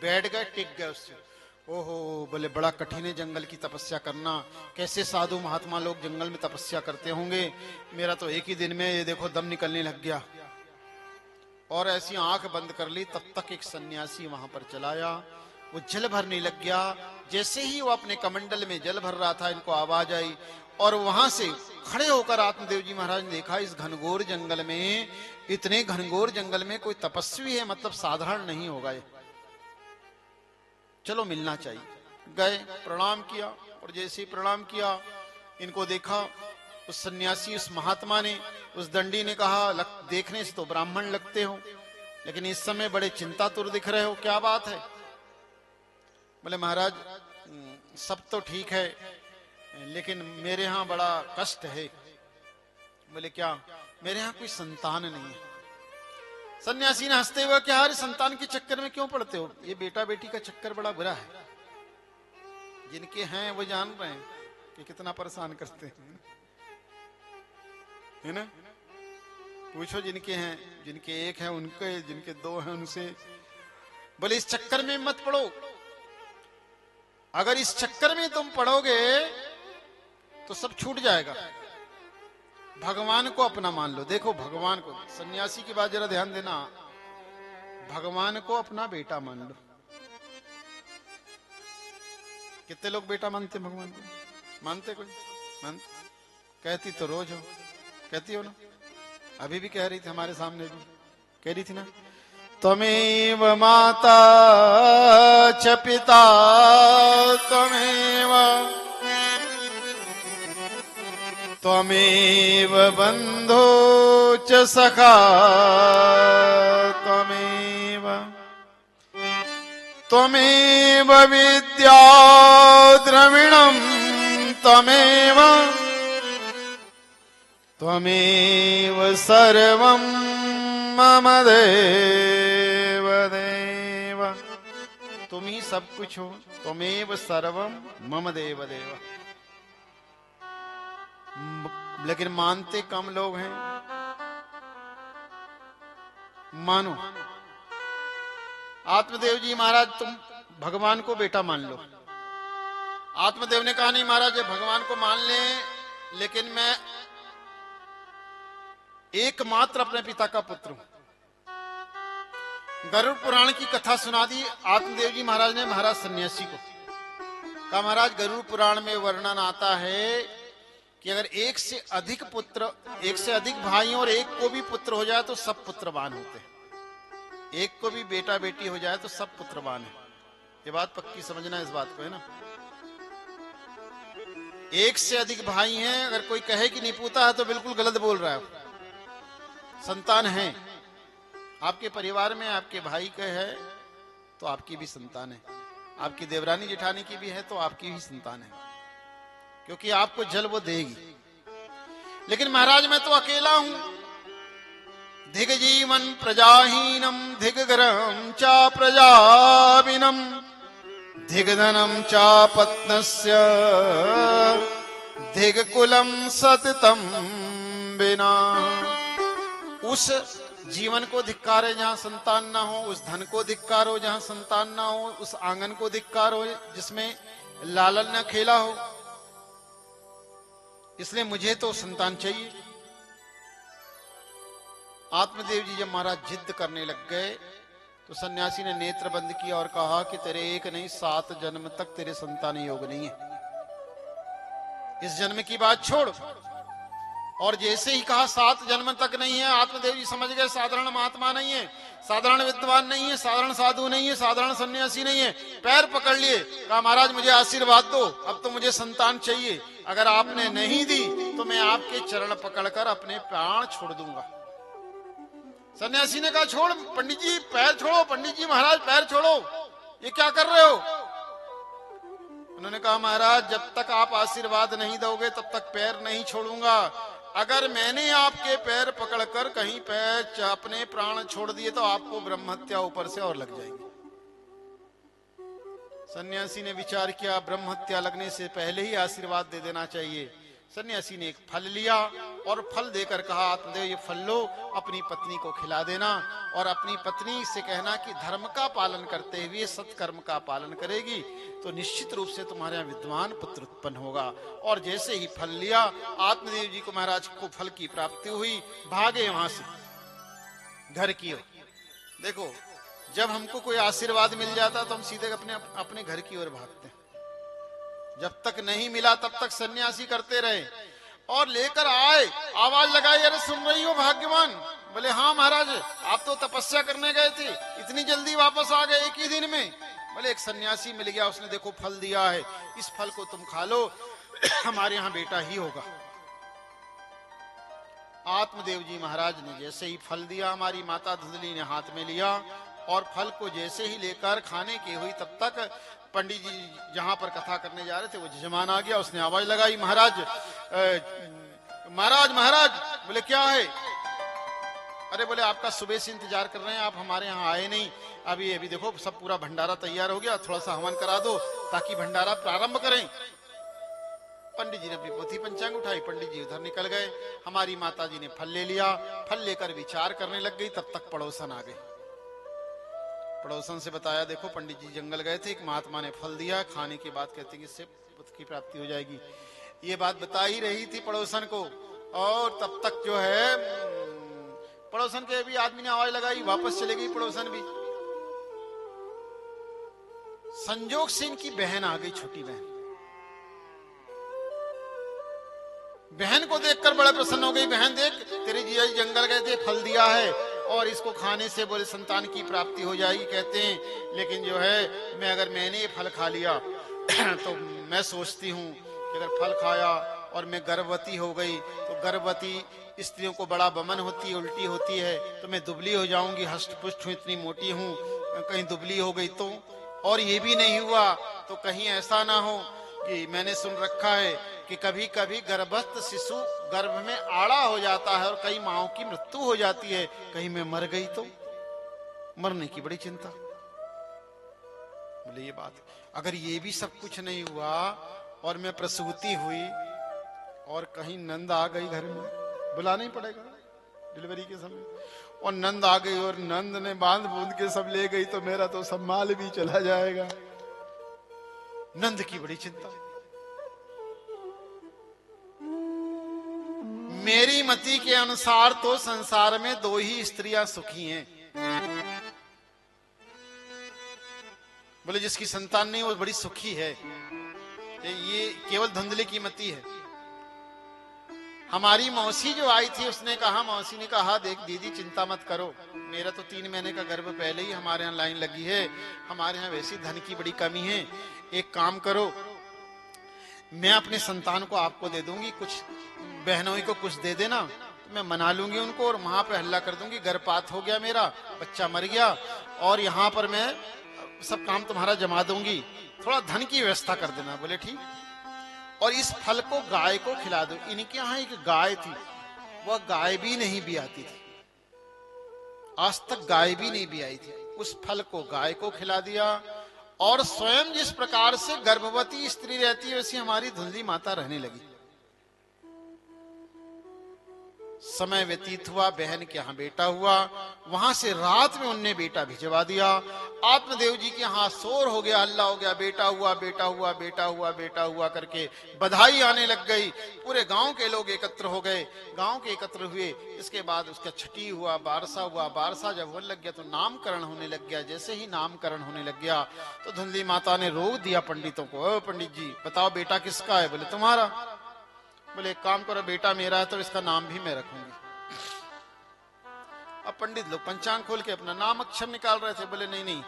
बैठ गए, टिक गए उससे। ओहो, बोले बड़ा कठिन है जंगल की तपस्या करना, कैसे साधु महात्मा लोग जंगल में तपस्या करते होंगे। मेरा तो एक ही दिन में ये देखो दम निकलने लग गया। और ऐसी आंख बंद कर ली, तब तक एक सन्यासी वहां पर चलाया। वो जल भरने लग गया। जैसे ही वो अपने कमंडल में जल भर रहा था, इनको आवाज आई और वहां से खड़े होकर आत्मदेव जी महाराज ने देखा, इस घनघोर जंगल में, इतने घनघोर जंगल में कोई तपस्वी है, मतलब साधारण नहीं होगा ये, चलो मिलना चाहिए। गए, प्रणाम किया, और जैसे ही प्रणाम किया, इनको देखा, उस सन्यासी, उस महात्मा ने, उस दंडी ने कहा, देखने से तो ब्राह्मण लगते हो, लेकिन इस समय बड़े चिंतातुर दिख रहे हो, क्या बात है? बोले महाराज सब तो ठीक है, लेकिन मेरे यहाँ बड़ा कष्ट है। बोले क्या? मेरे यहाँ कोई संतान नहीं है। सन्यासी ने हंसते हुए कहा, अरे संतान के चक्कर में क्यों पड़ते हो? ये बेटा बेटी का चक्कर बड़ा बुरा है। जिनके हैं वो जान रहे हैं कि कितना परेशान करते हैं, है ना। पूछो जिनके हैं, जिनके एक है उनके, जिनके दो हैं उनसे। बोले इस चक्कर में मत पड़ो। अगर इस चक्कर में तुम पड़ोगे तो सब छूट जाएगा। भगवान को अपना मान लो। देखो भगवान को, सन्यासी की बात जरा ध्यान देना, भगवान को अपना बेटा मान लो। कितने लोग बेटा मानते भगवान को? मानते कोई? मानते? कहती तो रोज हो, कहती हो ना। अभी भी कह रही थी, हमारे सामने भी कह रही थी ना, त्वमेव माता च पिता त्वमेव, त्वमेव बन्धो च सखा त्वमेव, त्वमेव विद्या द्रविणम् त्वमेव, त्वमेव सर्वं मम देव देव। तुम ही सब कुछ हो। त्वमेव सर्वं मम देव देव। लेकिन मानते कम लोग हैं। मानो आत्मदेव जी महाराज, तुम भगवान को बेटा मान लो। आत्मदेव ने कहा नहीं महाराज, ये भगवान को मान ले, लेकिन मैं एकमात्र अपने पिता का पुत्र हूं। गरुड़ पुराण की कथा सुना दी आत्मदेव जी महाराज ने महाराज सन्यासी को। कहा महाराज गरुड़ पुराण में वर्णन आता है कि अगर एक से अधिक पुत्र, एक से अधिक भाई और एक को भी पुत्र हो जाए तो सब पुत्रवान होते हैं। एक को भी बेटा बेटी हो जाए तो सब पुत्रवान है। ये बात पक्की समझना इस बात को, है ना। एक से अधिक भाई हैं, अगर कोई कहे कि निपुता है तो बिल्कुल गलत बोल रहा है। संतान है आपके परिवार में, आपके भाई का है तो आपकी भी संतान है, आपकी देवरानी जेठानी की भी है तो आपकी भी संतान है, क्योंकि आपको जल वो देगी। लेकिन महाराज मैं तो अकेला हूं। धिग जीवन प्रजाहीनम धिगरम चा प्रजाविनम धिगधनम चा पत्नस्य धिगकुलम सततम बिना। उस जीवन को धिक्कारो जहां संतान ना हो, उस धन को धिक्कारो जहां संतान ना हो, उस आंगन को धिक्कारो जिसमें लालन न खेला हो। इसलिए मुझे तो संतान चाहिए। आत्मदेव जी जब महाराज जिद करने लग गए तो सन्यासी ने नेत्र बंद किया और कहा कि तेरे एक नहीं 7 जन्म तक तेरे संतान योग नहीं है। इस जन्म की बात छोड़। और जैसे ही कहा 7 जन्म तक नहीं है, आत्मदेव जी समझ गए साधारण महात्मा नहीं है, साधारण विद्वान नहीं है, साधारण साधु नहीं है, साधारण सन्यासी नहीं है। पैर पकड़ लिए, कहा महाराज मुझे आशीर्वाद दो, अब तो मुझे संतान चाहिए। अगर आपने नहीं दी तो मैं आपके चरण पकड़कर अपने प्राण छोड़ दूंगा। सन्यासी ने कहा छोड़ पंडित जी, पैर छोड़ो। पंडित जी महाराज पैर छोड़ो, ये क्या कर रहे हो? उन्होंने कहा महाराज जब तक आप आशीर्वाद नहीं दोगे तब तक पैर नहीं छोड़ूंगा। अगर मैंने आपके पैर पकड़कर कहीं पैर अपने प्राण छोड़ दिए तो आपको ब्रह्म हत्या ऊपर से और लग जाएगी। सन्यासी ने विचार किया ब्रह्म हत्या लगने से पहले ही आशीर्वाद दे देना चाहिए। सन्यासी ने एक फल लिया और फल देकर कहा आत्मदेव ये फल लो, अपनी पत्नी को खिला देना और अपनी पत्नी से कहना कि धर्म का पालन करते हुए सत्कर्म का पालन करेगी तो निश्चित रूप से तुम्हारे यहाँ विद्वान पुत्र उत्पन्न होगा। और जैसे ही फल लिया आत्मदेव जी को महाराज को फल की प्राप्ति हुई, भागे वहां से घर की ओर। देखो जब हमको कोई आशीर्वाद मिल जाता तो हम सीधे अपने घर की ओर भागते हैं। जब तक नहीं मिला तब तक सन्यासी करते रहे और लेकर आए, आवाज लगाई अरे सुन रही हो भाग्यवान? बोले हाँ महाराज आप तो तपस्या करने गए थे, इतनी जल्दी वापस आ गए एक ही दिन में। बोले एक सन्यासी मिल गया, उसने देखो फल दिया है, इस फल को तुम खा लो, हमारे यहाँ बेटा ही होगा। आत्मदेव जी महाराज ने जैसे ही फल दिया, हमारी माता धुंधली ने हाथ में लिया और फल को जैसे ही लेकर खाने की हुई तब तक पंडित जी जहां पर कथा करने जा रहे थे वो जजमान आ गया। उसने आवाज लगाई महाराज महाराज महाराज। बोले क्या है? अरे बोले आपका सुबह से इंतजार कर रहे हैं, आप हमारे यहाँ आए नहीं। अभी देखो सब पूरा भंडारा तैयार हो गया, थोड़ा सा हवन करा दो ताकि भंडारा प्रारंभ करें। पंडित जी ने अपनी पोथी पंचांग उठाई, पंडित जी उधर निकल गए। हमारी माता जी ने फल ले लिया, फल लेकर विचार करने लग गई। तब तक पड़ोसन आ गए। पड़ोसन से बताया, देखो पंडित जी जंगल गए थे, एक महात्मा ने फल दिया, खाने के बाद कहते हैं कि इससे पुत्र की प्राप्ति हो जाएगी। ये बात बता ही रही थी पड़ोसन को। और तब तक जो है पड़ोसन के भी आदमी ने आवाज लगाई, वापस चले गई पड़ोसन भी। संजोग से इनकी बहन आ गई, छोटी बहन। बहन को देखकर बड़े प्रसन्न हो गई। बहन देख, तेरे जीजा जी जंगल गए थे, फल दिया है और इसको खाने से बोले संतान की प्राप्ति हो जाएगी कहते हैं। लेकिन जो है मैंने ये फल खा लिया तो मैं सोचती हूँ कि अगर फल खाया और मैं गर्भवती हो गई तो गर्भवती स्त्रियों को बड़ा बमन होती है, उल्टी होती है, तो मैं दुबली हो जाऊंगी। हष्ट पुष्ट हूँ, इतनी मोटी हूँ, कहीं दुबली हो गई तो। और ये भी नहीं हुआ तो कहीं ऐसा ना हो कि मैंने सुन रखा है कि कभी कभी गर्भस्थ शिशु गर्भ में आड़ा हो जाता है और कई माओं की मृत्यु हो जाती है, कहीं मैं मर गई तो। मरने की बड़ी चिंता। बोले ये बात, अगर ये भी सब कुछ नहीं हुआ और मैं प्रसूति हुई और कहीं नंद आ गई घर में, बुलाना ही पड़ेगा डिलीवरी के समय, और नंद आ गई और नंद ने बांध बूंद के सब ले गई तो मेरा तो सब माल भी चला जाएगा। नंद की बड़ी चिंता। मेरी मति के अनुसार तो संसार में 2 ही स्त्रियां सुखी हैं। बोले जिसकी संतान नहीं वो बड़ी सुखी है। ये केवल धुंधले की मति है। हमारी मौसी जो आई थी उसने कहा, मौसी ने कहा देख दीदी चिंता मत करो, मेरा तो 3 महीने का गर्भ पहले ही हमारे यहाँ लाइन लगी है, हमारे यहाँ वैसी धन की बड़ी कमी है, एक काम करो मैं अपने संतान को आपको दे दूंगी, कुछ बहनों को कुछ दे देना, तो मैं मना लूंगी उनको और वहां पे हल्ला कर दूंगी गर्भपात हो गया मेरा, बच्चा मर गया और यहाँ पर मैं सब काम तुम्हारा जमा दूंगी, थोड़ा धन की व्यवस्था कर देना। बोले ठीक, और इस फल को गाय को खिला दो। इनके यहाँ एक गाय थी, वह गाय भी नहीं भी आती थी, आज तक गाय भी नहीं भी आई थी। उस फल को गाय को खिला दिया और स्वयं जिस प्रकार से गर्भवती स्त्री रहती है वैसी हमारी धुंधली माता रहने लगी। समय व्यतीत हुआ, बहन के यहाँ बेटा हुआ, वहां से रात में उनने बेटा भिजवा दिया। आत्मदेव जी के यहाँ शोर हो गया, हल्ला हो गया, बेटा हुआ बेटा हुआ बेटा हुआ बेटा हुआ करके बधाई आने लग गई। पूरे गांव के लोग एकत्र हो गए, गांव के एकत्र हुए। इसके बाद उसका छठी हुआ, बारसा हुआ, बारसा जब होने लग गया तो नामकरण होने लग गया। जैसे ही नामकरण होने लग गया तो धुंधली माता ने रोक दिया पंडितों को, पंडित जी बताओ बेटा किसका है? बोले तुम्हारा। बोले एक काम करो, बेटा मेरा है तो इसका नाम भी मैं रखूंगी। अब पंडित लोग पंचांग खोल के अपना नाम अक्षर निकाल रहे थे। बोले नहीं नहीं,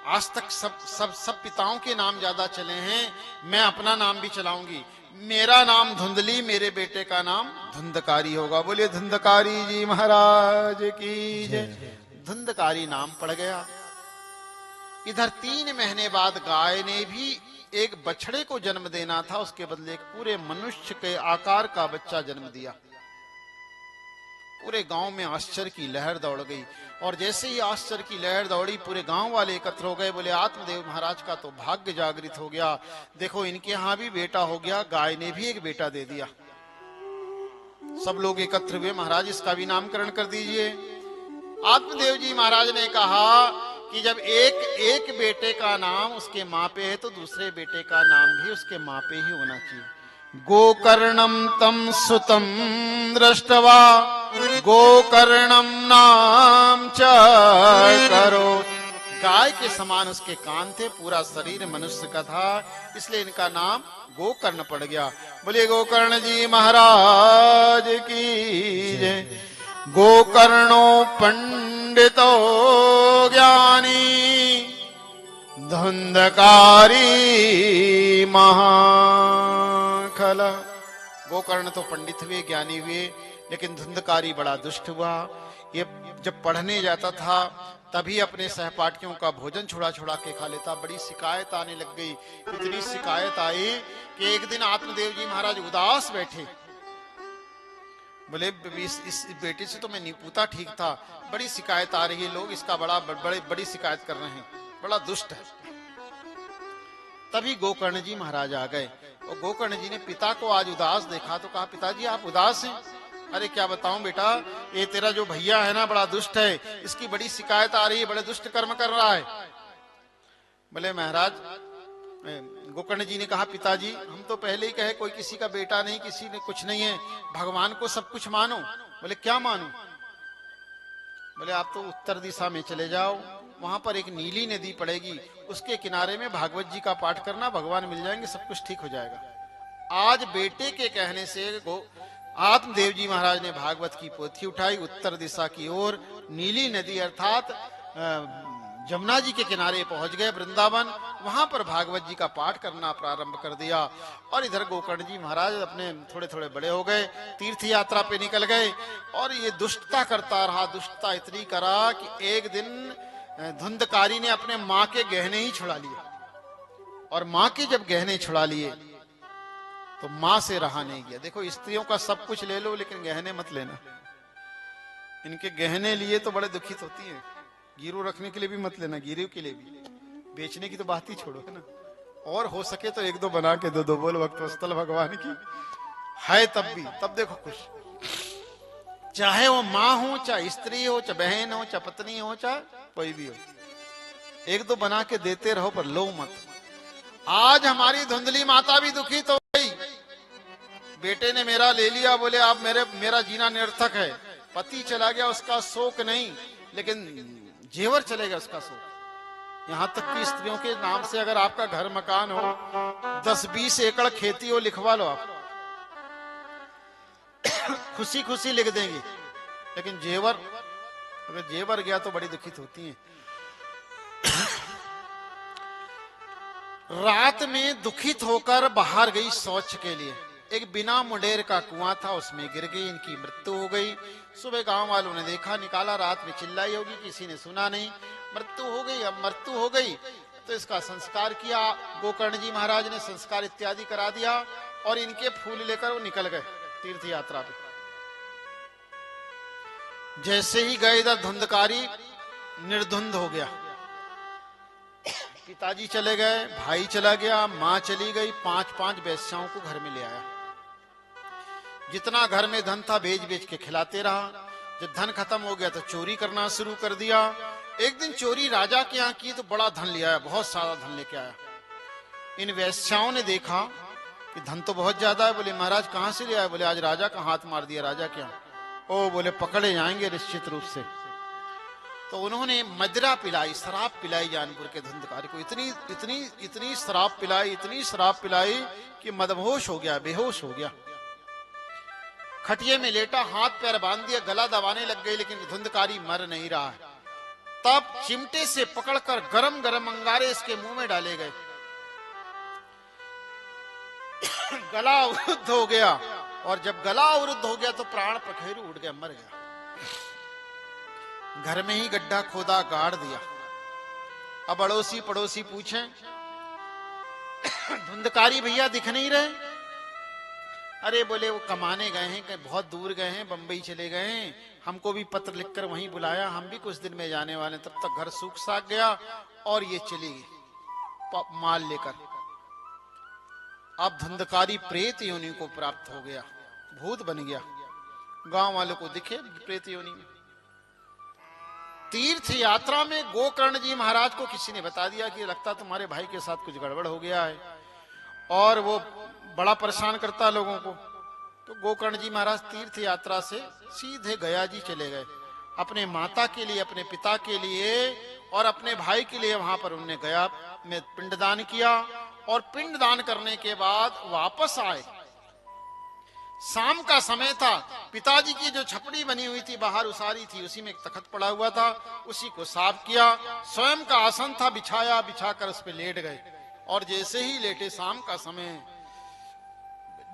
आज तक सब पिताओं के नाम ज्यादा चले हैं, मैं अपना नाम भी चलाऊंगी। मेरा नाम धुंधली, मेरे बेटे का नाम धुंधकारी होगा। बोले धुंधकारी जी महाराज की जय। धुंधकारी नाम पड़ गया। इधर 3 महीने बाद गाय ने भी एक बछड़े को जन्म देना था, उसके बदले एक पूरे मनुष्य के आकार का बच्चा जन्म दिया। पूरे गांव में आश्चर्य की लहर दौड़ गई और जैसे ही आश्चर्य की लहर दौड़ी पूरे गांव वाले एकत्र हो गए। बोले आत्मदेव महाराज का तो भाग्य जागृत हो गया, देखो इनके यहाँ भी बेटा हो गया, गाय ने भी एक बेटा दे दिया। सब लोग एकत्र हुए, महाराज इसका भी नामकरण कर दीजिए। आत्मदेव जी महाराज ने कहा कि जब एक बेटे का नाम उसके माँ पे है तो दूसरे बेटे का नाम भी उसके माँ पे ही होना चाहिए। गोकर्णम तम सुतम दृष्टवा गोकर्णम नाम च करो। गाय के समान उसके कान थे, पूरा शरीर मनुष्य का था, इसलिए इनका नाम गोकर्ण पड़ गया। बोलिए गोकर्ण जी महाराज की जय। गोकर्णो पंडितो ज्ञानी धुंधकारी महाखल। गोकर्ण तो पंडित हुए, ज्ञानी हुए, लेकिन धुंधकारी बड़ा दुष्ट हुआ। ये जब पढ़ने जाता था तभी अपने सहपाठियों का भोजन छुड़ा छुड़ा के खा लेता। बड़ी शिकायत आने लग गई, इतनी शिकायत आई कि एक दिन आत्मदेव जी महाराज उदास बैठे। बोले इस बेटे से तो मैं निपुता ठीक था, बड़ी शिकायत आ रही है, लोग इसका बड़ी शिकायत कर रहे हैं, बड़ा दुष्ट है। तभी गोकर्ण जी महाराज आ गए। और गोकर्ण जी ने पिता को आज उदास देखा तो कहा, पिताजी आप उदास हैं? अरे क्या बताऊं बेटा, ये तेरा जो भैया है ना बड़ा दुष्ट है, इसकी बड़ी शिकायत आ रही है, बड़े दुष्ट कर्म कर रहा है। बोले महाराज, गोकर्ण जी ने कहा, पिताजी हम तो पहले ही कहे कोई किसी का बेटा नहीं, किसी ने कुछ नहीं है, भगवान को सब कुछ मानो। बोले क्या मानो? बोले आप तो उत्तर दिशा में चले जाओ, वहां पर एक नीली नदी पड़ेगी, उसके किनारे में भागवत जी का पाठ करना, भगवान मिल जाएंगे, सब कुछ ठीक हो जाएगा। आज बेटे के कहने से आत्मदेव जी महाराज ने भागवत की पोथी उठाई, उत्तर दिशा की ओर नीली नदी अर्थात जमुना जी के किनारे पहुंच गए वृंदावन। वहां पर भागवत जी का पाठ करना प्रारंभ कर दिया। और इधर गोकर्ण जी महाराज अपने थोड़े थोड़े बड़े हो गए, तीर्थ यात्रा पे निकल गए। और ये दुष्टता करता रहा, दुष्टता इतनी करा कि एक दिन धुंधकारी ने अपने माँ के गहने ही छुड़ा लिए। और माँ के जब गहने छुड़ा लिए तो माँ से रहा नहीं गया। देखो स्त्रियों का सब कुछ ले लो लेकिन गहने मत लेना। इनके गहने लिए तो बड़े दुखित होती है। गिरू रखने के लिए भी मत लेना, गिरू के लिए भी, बेचने की तो बात ही छोड़ो, है ना। और हो सके तो एक दो बना के दो बोल भक्तवत्सल भगवान की है, तब भी, तब देखो खुश। चाहे वो माँ हो, चाहे स्त्री हो, चाहे बहन हो, चाहे पत्नी हो, चाहे कोई भी हो, एक दो बना के देते रहो पर लो मत। आज हमारी धुंधली माता भी दुखित हो गई, बेटे ने मेरा ले लिया, बोले आप मेरा जीना निरर्थक है। पति चला गया, उसका शोक नहीं, लेकिन जेवर चलेगा उसका शोक। यहां तक कि स्त्रियों के नाम से अगर आपका घर मकान हो, 10-20 एकड़ खेती हो, लिखवा लो आप, खुशी खुशी लिख देंगी। लेकिन जेवर, अगर जेवर गया तो बड़ी दुखित होती हैं। रात में दुखित होकर बाहर गई शौच के लिए। एक बिना मुंडेर का कुआं था, उसमें गिर गई, इनकी मृत्यु हो गई। सुबह गांव वालों ने देखा, निकाला, रात में चिल्लाई होगी, किसी ने सुना नहीं, मृत्यु हो गई। अब मृत्यु हो गई तो इसका संस्कार किया। गोकर्ण जी महाराज ने संस्कार इत्यादि करा दिया और इनके फूल लेकर वो निकल गए तीर्थ यात्रा पे। जैसे ही गए इधर धुंधकारी निर्धुंध हो गया। पिताजी चले गए, भाई चला गया, माँ चली गई, 5-5 वेश्याओं को घर में ले आया। जितना घर में धन था बेच बेच के खिलाते रहा। जब धन खत्म हो गया तो चोरी करना शुरू कर दिया। एक दिन चोरी राजा के यहाँ की तो बड़ा धन ले आया, बहुत सारा धन लेके आया। इन वेश्याओं ने देखा कि धन तो बहुत ज्यादा है। बोले महाराज कहाँ से ले आए? बोले आज राजा का हाथ मार दिया, राजा के यहाँ। ओ बोले पकड़े जाएंगे निश्चित रूप से। तो उन्होंने मदिरा पिलाई, शराब पिलाई जानपुर के धुंधकारी को। इतनी शराब पिलाई, इतनी शराब पिलाई कि मदहोश हो गया, बेहोश हो गया। खटिये में लेटा, हाथ पैर बांध दिया, गला दबाने लग गई, लेकिन धुंधकारी मर नहीं रहा है। तब चिमटे से पकड़कर गरम गरम अंगारे इसके मुंह में डाले गए। गला अवरुद्ध हो गया, और जब गला अवरुद्ध हो गया तो प्राण पखेरु उड़ गया, मर गया। घर में ही गड्ढा खोदा, गाड़ दिया। अब अड़ोसी पड़ोसी पूछें, धुंधकारी भैया दिख नहीं रहे? अरे बोले वो कमाने गए हैं, कहीं बहुत दूर गए हैं, बंबई चले गए हैं, हमको भी पत्र लिखकर वहीं बुलाया, हम भी कुछ दिन में जाने वाले। तब तक घर सूख साख गया और ये चली गई माल लेकर। अब धुंधकारी प्रेत योनि को प्राप्त हो गया, भूत बन गया। गांव वालों को दिखे प्रेत योनि में। तीर्थ यात्रा में गोकर्ण जी महाराज को किसी ने बता दिया कि लगता तुम्हारे भाई के साथ कुछ गड़बड़ हो गया है, और वो बड़ा परेशान करता है लोगों को। तो गोकर्ण जी महाराज तीर्थ यात्रा से सीधे गया जी चले गए। अपने माता के लिए, अपने पिता के लिए और अपने भाई के लिए वहां पर उन्होंने गया में पिंडदान किया। और पिंडदान करने के बाद वापस आए। शाम का समय था। पिताजी की जो छपड़ी बनी हुई थी बाहर उसारी थी, उसी में एक तखत पड़ा हुआ था, उसी को साफ किया। स्वयं का आसन था बिछाया, बिछाकर उस पर लेट गए। और जैसे ही लेटे, शाम का समय,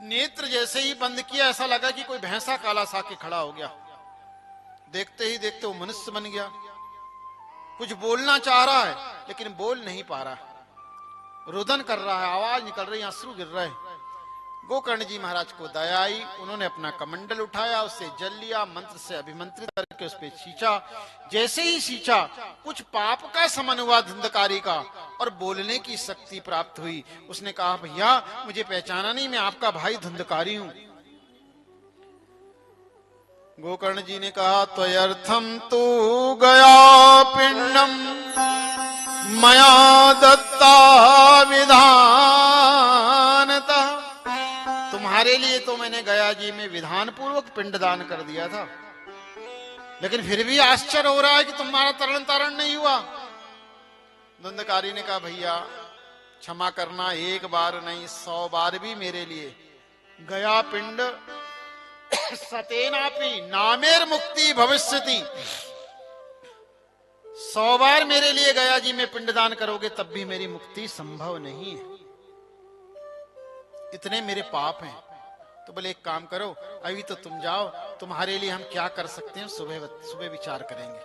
नेत्र जैसे ही बंद किया, ऐसा लगा कि कोई भैंसा काला सा के खड़ा हो गया। देखते ही देखते वो मनुष्य बन गया। कुछ बोलना चाह रहा है लेकिन बोल नहीं पा रहा, रुदन कर रहा है, आवाज निकल रही, अश्रु गिर रहे। गोकर्ण जी महाराज को दया आई, उन्होंने अपना कमंडल उठाया, उससे जल लिया, मंत्र से अभिमंत्रित करके उस पे सींचा। जैसे ही सींचा कुछ पाप का समन हुआ धुंधकारी का, और बोलने की शक्ति प्राप्त हुई। उसने कहा, भैया मुझे पहचाना नहीं, मैं आपका भाई धुंधकारी हूं। गोकर्ण जी ने कहा, त्वयर्थम तू गया पिंडम मया दत्ता विधानतः। तुम्हारे लिए तो मैंने गया जी में विधान पूर्वक पिंडदान कर दिया था, लेकिन फिर भी आश्चर्य हो रहा है कि तुम्हारा तरण तारण नहीं हुआ। धुंधकारी ने कहा, भैया क्षमा करना, एक बार नहीं 100 बार भी मेरे लिए गया पिंड सतेनापि नामेर मुक्ति भविष्यति। 100 बार मेरे लिए गया जी में पिंडदान करोगे तब भी मेरी मुक्ति संभव नहीं है, इतने मेरे पाप हैं। तो बोले एक काम करो, अभी तो तुम जाओ, तुम्हारे लिए हम क्या कर सकते हैं सुबह सुबह विचार करेंगे।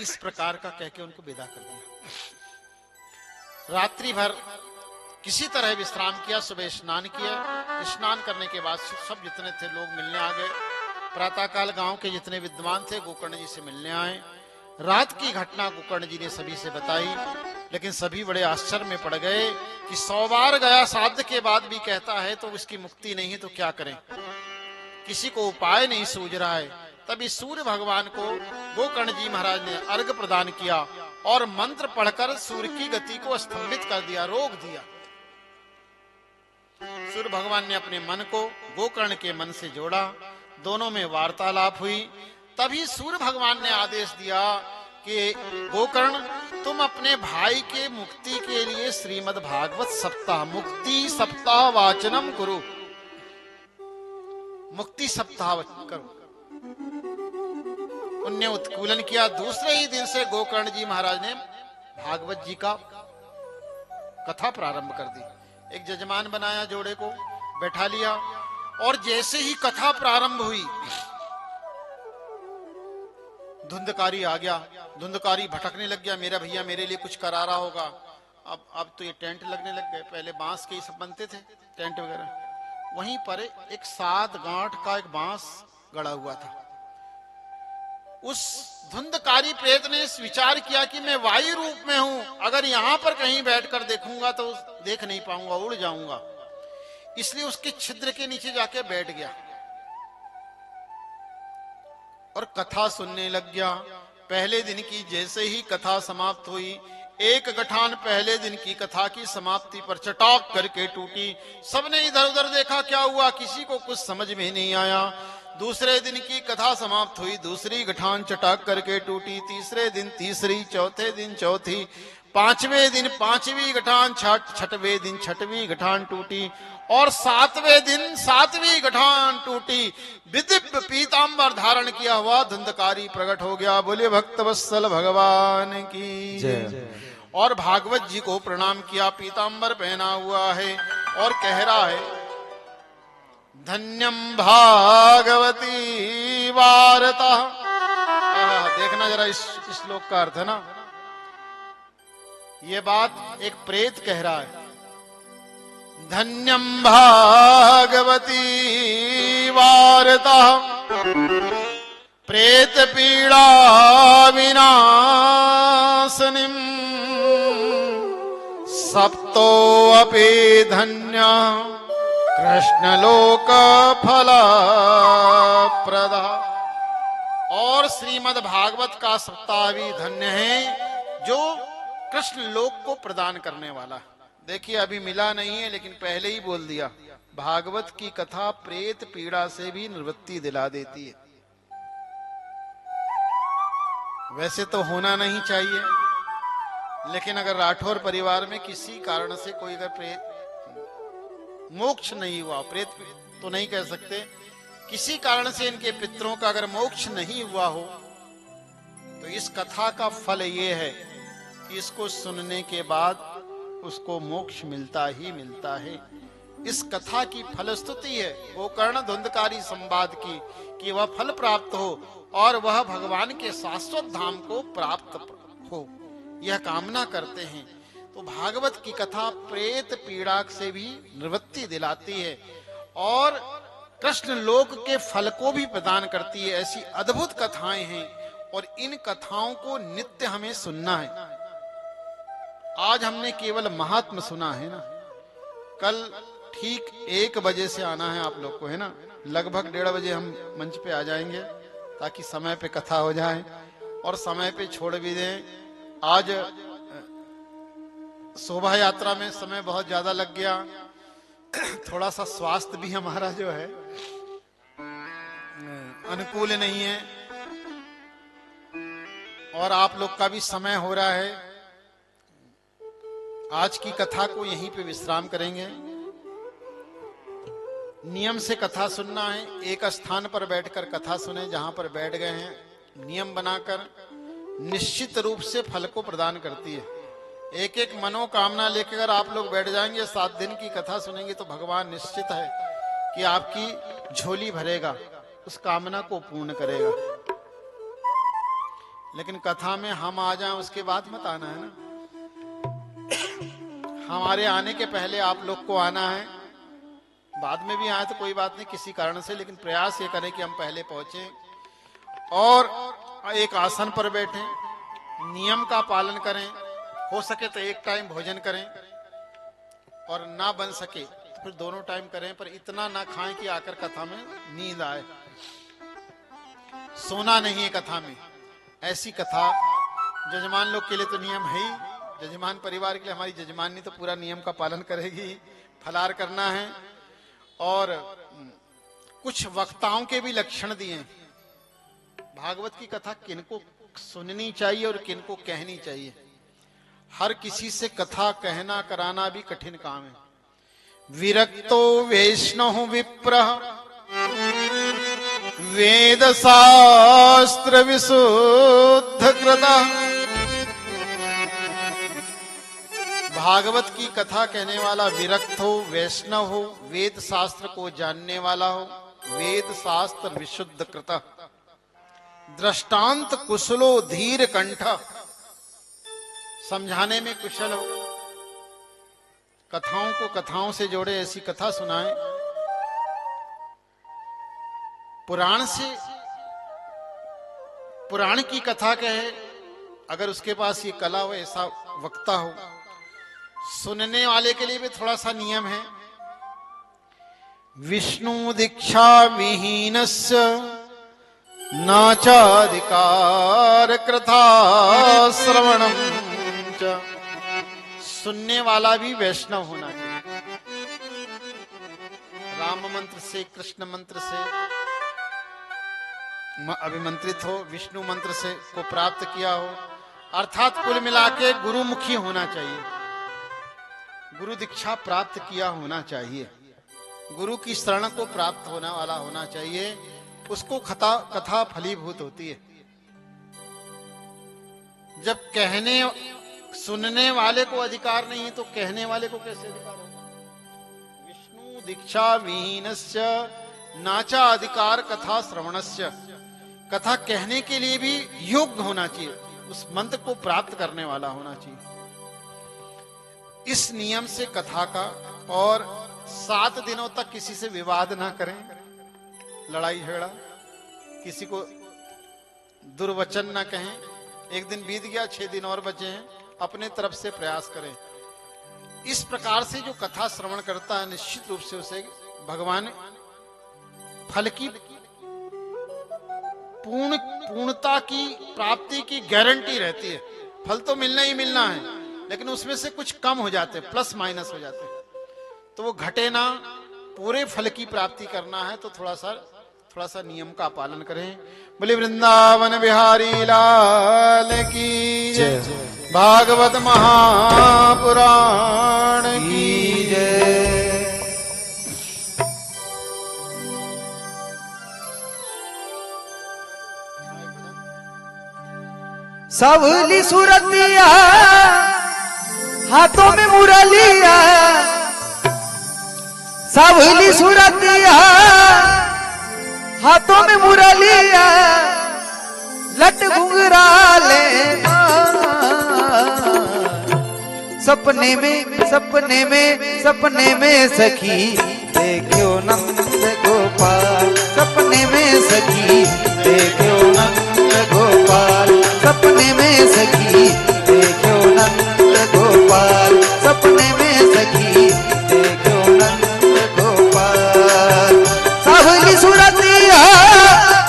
इस प्रकार का कहकर उनको विदा कर दिया। रात्रि भर किसी तरह विश्राम किया, सुबह स्नान किया। स्नान करने के बाद सब जितने थे लोग मिलने आ गए। प्रातःकाल गांव के जितने विद्वान थे गोकर्ण जी से मिलने आए। रात की घटना गोकर्ण जी ने सभी से बताई, लेकिन सभी बड़े आश्चर्य में पड़ गए कि 100 बार गया साध के बाद भी कहता है तो उसकी मुक्ति नहीं है, तो क्या करें। किसी को उपाय नहीं सूझ रहा है। तभी सूर्य भगवान को गोकर्ण जी महाराज ने अर्घ प्रदान किया और मंत्र पढ़कर सूर्य की गति को स्तंभित कर दिया, रोक दिया। सूर्य भगवान ने अपने मन को गोकर्ण के मन से जोड़ा, दोनों में वार्तालाप हुई। तभी सूर्य भगवान ने आदेश दिया कि गोकर्ण तुम अपने भाई के मुक्ति के लिए श्रीमद् भागवत सप्ताह मुक्ति सप्ताह वाचनम करो, मुक्ति सप्ताह करो। उनने उत्कूलन किया। दूसरे ही दिन से गोकर्ण जी महाराज ने भागवत जी का कथा प्रारंभ कर दी। एक जजमान बनाया, जोड़े को बैठा लिया, और जैसे ही कथा प्रारंभ हुई धुंधकारी आ गया। धुंधकारी भटकने लग गया, मेरा भैया मेरे लिए कुछ करा रहा होगा। अब तो ये टेंट लगने लग गए, पहले बांस के ही सब बनते थे टेंट वगैरह। वहीं पर एक 7 गांठ का एक बांस गड़ा हुआ था। उस धुंधकारी प्रेत ने इस विचार किया कि मैं वायु रूप में हूं, अगर यहां पर कहीं बैठकर देखूंगा तो देख नहीं पाऊंगा, उड़ जाऊंगा। इसलिए उसके छिद्र के नीचे जाके बैठ गया और कथा सुनने लग गया। पहले दिन की जैसे ही कथा समाप्त हुई, एक गठान पहले दिन की कथा की समाप्ति पर चटाक करके टूटी। सबने इधर उधर देखा क्या हुआ, किसी को कुछ समझ में नहीं आया। दूसरे दिन की कथा समाप्त हुई, दूसरी गठान चटाक करके टूटी। तीसरे दिन तीसरी, चौथे दिन चौथी, पांचवें दिन पांचवी गठान, छठवें दिन छठवीं गठान टूटी, और 7वें दिन 7वीं गठान टूटी। विदिव्य पीतांबर धारण किया हुआ धुंधकारी प्रकट हो गया। बोले भक्त वत्सल भगवान की जय। और भागवत जी को प्रणाम किया, पीतांबर पहना हुआ है और कह रहा है, धन्यम भागवती वार्ता। देखना जरा इस श्लोक का अर्थ है ना। ये बात एक प्रेत कह रहा है, धन्यम भागवती वार्ता प्रेत पीड़ा विनाशनिम सप्तो अपि धन्य कृष्ण लोक फल प्रदा। और श्रीमद् भागवत का सप्ताह भी धन्य है जो कृष्ण लोक को प्रदान करने वाला। देखिए अभी मिला नहीं है, लेकिन पहले ही बोल दिया, भागवत की कथा प्रेत पीड़ा से भी निवृत्ति दिला देती है। वैसे तो होना नहीं चाहिए, लेकिन अगर राठौर परिवार में किसी कारण से कोई अगर प्रेत मोक्ष नहीं हुआ, प्रेत तो नहीं कह सकते, किसी कारण से इनके पितरों का अगर मोक्ष नहीं हुआ हो, तो इस कथा का फल ये है कि इसको सुनने के बाद उसको मोक्ष मिलता ही मिलता है। इस कथा की फलस्तुति है गोकर्ण धुंधकारी संवाद की, कि वह फल प्राप्त हो और वह भगवान के शाश्वत धाम को प्राप्त हो, यह कामना करते हैं। तो भागवत की कथा प्रेत पीड़ा से भी निवृत्ति दिलाती है और कृष्ण लोक के फल को भी प्रदान करती है। ऐसी अद्भुत कथाएं हैं और इन कथाओं को नित्य हमें सुनना है। आज हमने केवल महात्म सुना है ना, कल ठीक 1 बजे से आना है आप लोग को, है ना। लगभग 1:30 बजे हम मंच पे आ जाएंगे ताकि समय पे कथा हो जाए और समय पे छोड़ भी दें। आज शोभा यात्रा में समय बहुत ज्यादा लग गया, थोड़ा सा स्वास्थ्य भी हमारा जो है अनुकूल नहीं है और आप लोग का भी समय हो रहा है। आज की कथा को यहीं पे विश्राम करेंगे। नियम से कथा सुनना है, एक स्थान पर बैठकर कथा सुने, जहां पर बैठ गए हैं नियम बनाकर, निश्चित रूप से फल को प्रदान करती है। एक एक मनोकामना लेकर अगर आप लोग बैठ जाएंगे, 7 दिन की कथा सुनेंगे तो भगवान निश्चित है कि आपकी झोली भरेगा, उस कामना को पूर्ण करेगा। लेकिन कथा में हम आ जाएं उसके बाद मत आना है ना। हमारे आने के पहले आप लोग को आना है, बाद में भी आए तो कोई बात नहीं किसी कारण से, लेकिन प्रयास ये करें कि हम पहले पहुंचे और एक आसन पर बैठें, नियम का पालन करें। हो सके तो एक टाइम भोजन करें और ना बन सके तो फिर दोनों टाइम करें, पर इतना ना खाएं कि आकर कथा में नींद आए। सोना नहीं है कथा में। ऐसी कथा जजमान लोग के लिए तो नियम है ही, जजमान परिवार के लिए हमारी जजमानी तो पूरा नियम का पालन करेगी। फलार करना है और कुछ वक्ताओं के भी लक्षण दिए। भागवत की कथा किनको सुननी चाहिए और किनको कहनी चाहिए। हर किसी से कथा कहना कराना भी कठिन काम है। विरक्तो वैष्णव विप्रः वेद शास्त्र विशुद्ध कृतः। भागवत की कथा कहने वाला विरक्त हो, वैष्णव हो, वेद शास्त्र को जानने वाला हो, वेद शास्त्र विशुद्ध कृतः, दृष्टांत कुशलो धीर कंठ, समझाने में कुशल हो, कथाओं को कथाओं से जोड़े, ऐसी कथा सुनाए। पुराण से पुराण की कथा कहे, अगर उसके पास ये कला हो, ऐसा वक्ता हो। सुनने वाले के लिए भी थोड़ा सा नियम है। विष्णु दीक्षा विहीनस्य नाचाधिकार कृथा श्रवणम च। सुनने वाला भी वैष्णव होना चाहिए। राम मंत्र से, कृष्ण मंत्र से अभिमंत्रित हो, विष्णु मंत्र से को प्राप्त किया हो, अर्थात कुल मिला के गुरुमुखी होना चाहिए, गुरु दीक्षा प्राप्त किया होना चाहिए, गुरु की शरण को प्राप्त होने वाला होना चाहिए। उसको कथा फलीभूत होती है। जब कहने सुनने वाले को अधिकार नहीं है तो कहने वाले को कैसे अधिकार होगा। विष्णु दीक्षा विहीनस्य नाचा अधिकार कथा श्रवणस्य। कथा कहने के लिए भी योग्य होना चाहिए, उस मंत्र को प्राप्त करने वाला होना चाहिए। इस नियम से कथा का, और 7 दिनों तक किसी से विवाद ना करें, लड़ाई झगड़ा, किसी को दुर्वचन ना कहें। एक दिन बीत गया, 6 दिन और बचे हैं, अपने तरफ से प्रयास करें। इस प्रकार से जो कथा श्रवण करता है, निश्चित रूप से उसे भगवान फल की पूर्णता की प्राप्ति की गारंटी रहती है। फल तो मिलना ही मिलना है, लेकिन उसमें से कुछ कम हो जाते, प्लस माइनस हो जाते, तो वो घटे ना। पूरे फल की प्राप्ति करना है तो थोड़ा सा नियम का पालन करें। बोले वृंदावन बिहारी लाल की जय। भागवत महापुराण की जय। सावली सूरतिया हाथों में मुरलिया, सावली सूरतिया हाथों में मुरलिया, लट घुंघरा लेना सपने में सखी देखो नंद गोपाल, सपने में सखी देखो नंद गोपाल, सपने में सखी देखो नंद गोपाल, सपने में सखी देखो नंद गोपाल। सावली सुरतिया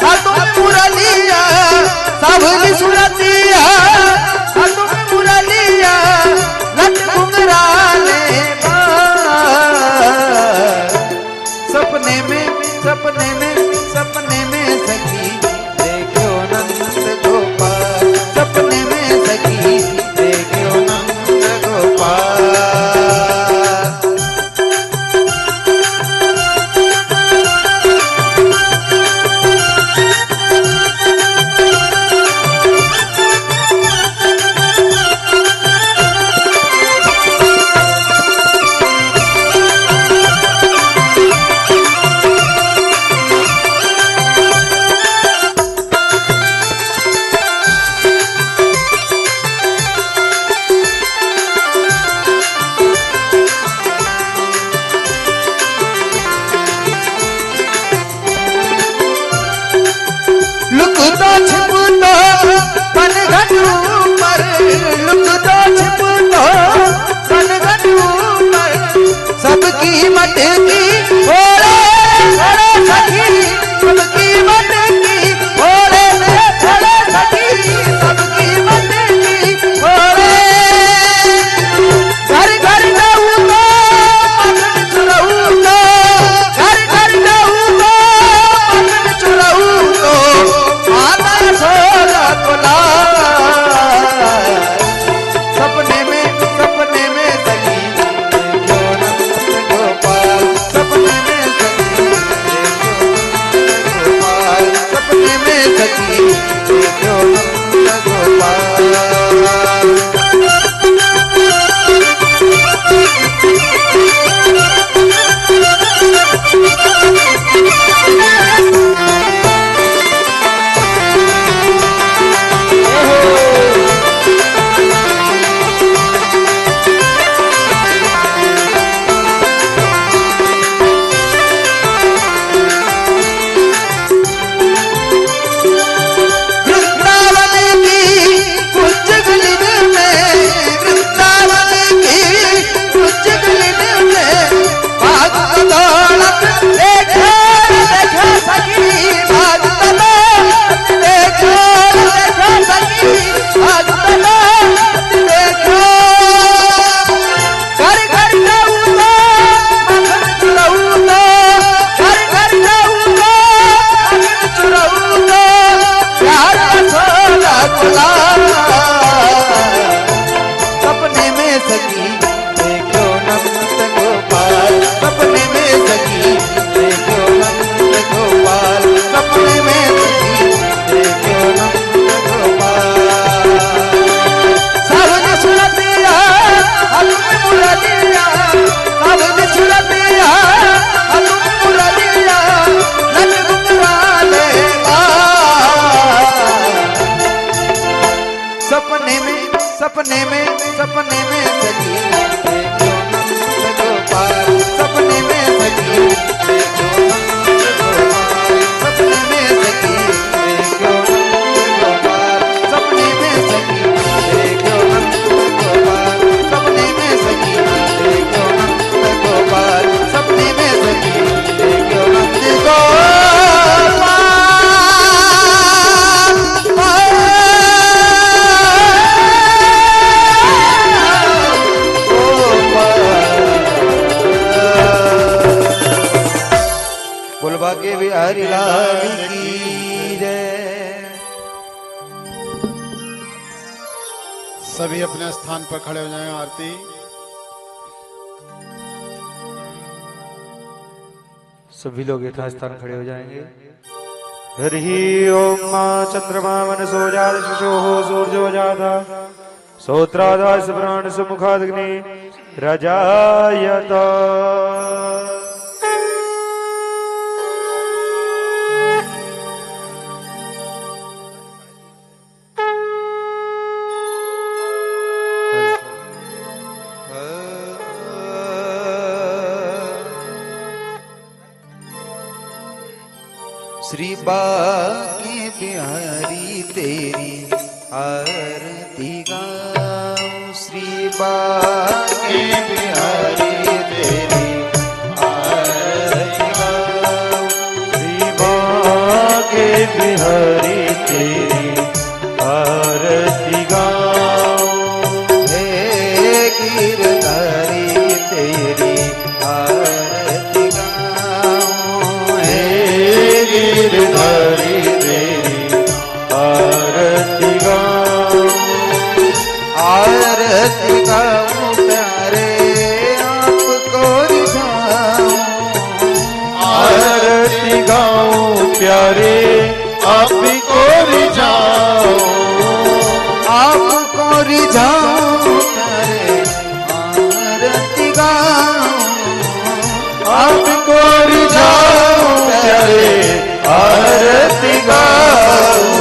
हाथों में मुरलिया, सावली सुरतिया हाथों में मुरलिया, लट घुंघराले सपने में सखी देखो नंद गोपाल, सपने में सखी देखो नंद गोपाल। लुकता छिपता पनघट ऊपर, लुकता छिपता पनघट ऊपर, सबकी मटकी ओरे ओरे सखी, सबकी मटकी ओरे ओरे सखी, सबकी मटकी ओरे। घर घर जाऊंगा मगन चुराऊंगा, घर घर जाऊंगा मगन चुराऊंगा, आना सोला कोला। सपने में सखी देखो नंद गोपाल, सपने में सखी देखो नंद गोपाल, सपने में सखी देखो नंद गोपाल। सपने में सखी देखो नंद गोपाल, सपने में सखी देखो नंद गोपाल, सपने में सखी देखो नंद गोपाल। सावली सुरतिया हाथों में मुरलिया, सावली सुरतिया हाथों में मुरलिया, लट घुंघराले सपने में सखी देखो नंद गोपाल, सपने में सखी देखो नंद गोपाल, सपने में सखी देखो नंद गोपाल, सपने में सखी देखो नंद गोपाल, सपने में सखी देखो नंद गोपाल, सपने में सखी देखो नंद गोपाल। भाग्य बिहारी लाल की जय। सभी अपने स्थान पर खड़े हो जाएं। आरती सभी लोग यथास्थान खड़े हो जाएंगे। हरि ओम मां चंद्रमा मनसो जात शिशोः सूर्यो जाता सोत्रादास प्राण समुखादग्नि रजायत। श्री बाके बिहारी तेरी आरती गाऊं, श्री बाके बिहारी तेरी आरती गाऊं, श्री बाके बिहारी तेरी आरती गाऊं, हे गिरधारी तेरी आरती गाऊं, हे गिरधारी तेरी आरती गाऊं, आरती गाऊं प्यारे आपको रिझाऊं, आरती गाऊं प्यारे आपको रिझाऊं, आपको रिझाऊं प्यारे आरती गाऊं, आपको रिझाऊं प्यारे आरती गाऊं,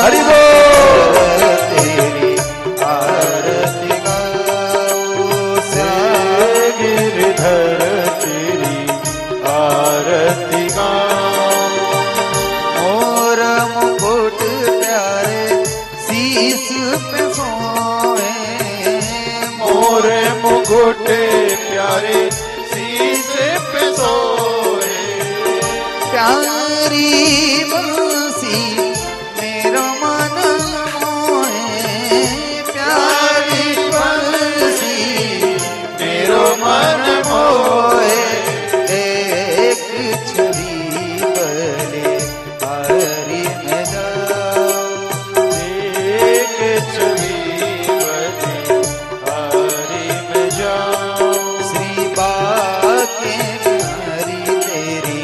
हरि बोल तेरी आरती गाऊं, गिरधर तेरी आरती गाऊं, मोर मुकुट प्यारे शीस पे सोए, मोर मुकुट प्यारे शीश पे सोए, प्यारी बंसी मेरो मन मोहे, प्यारी बंसी मेरो मन मोहे, एक छवि बले हरि में जाऊं, एक छवि बने हरि में जाऊं, श्री बाके बिहारी तेरी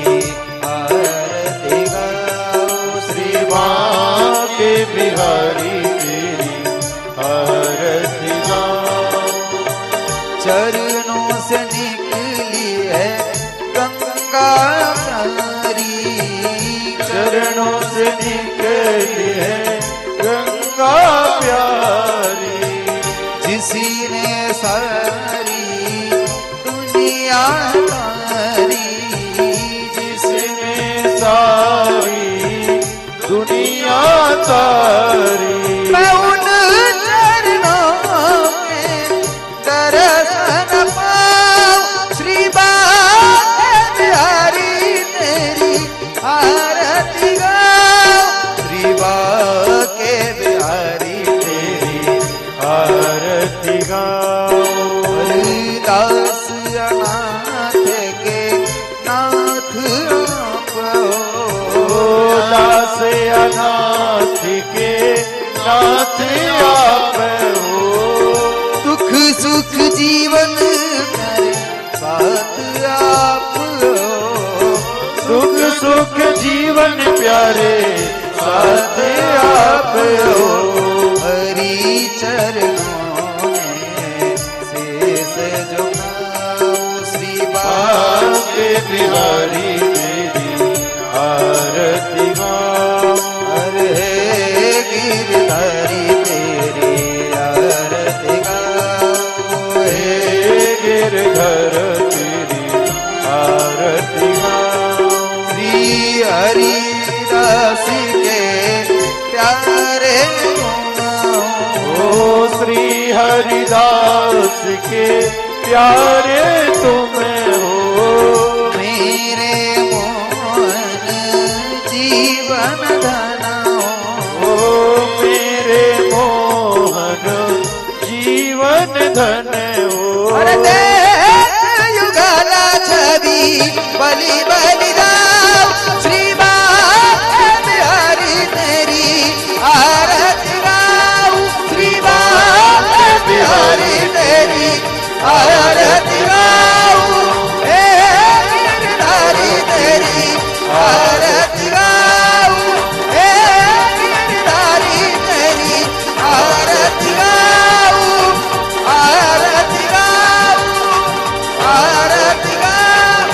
आरती गाऊं, श्री बाके बिहारी तेरी आरती गाऊं, चरणों से निकली है गंगा प्यारी, चरणों से निकली है गंगा प्यारी, जिसने सारी दुनिया तारी, जिसने सारी दुनिया तारी, मैं उन चरणों में दर्शन पाऊं, श्री बाके बिहारी तेरी आरती गाऊं, श्री बाके बिहारी तेरी आरती गाऊं, हरिदास अनाथ के नाथ आप हो, दास अनाथ के नाथ आप हो, दुख सुख जीवन करे साथ आप हो, सुख सुख जीवन प्यारे साथ आप हो, हरि चरणों में शेष झुकाऊं, श्री बाके बिहारी तेरी आरती गाऊं, हरे गिरधारी तेरी आरती गाऊं, हे गिरधर तेरी आरती गाऊं, श्री हरिदास के प्यारे ओ श्री हरिदास के प्यारे तुम्हें हो, मेरे मोहन जीवन धनाओ, ओ मेरे मोहन जीवन धन हो, अरे देख युगला छवि बलि बलि दाओ, श्री बाके बिहारी तेरी आरती गाऊं, श्री बाके बिहारी तेरी आरती गाऊं, हे गिरधारी तेरी आरती गाऊं, हे गिरधारी तेरी आरती गाऊं, आरती गाऊं, आरती गाऊं,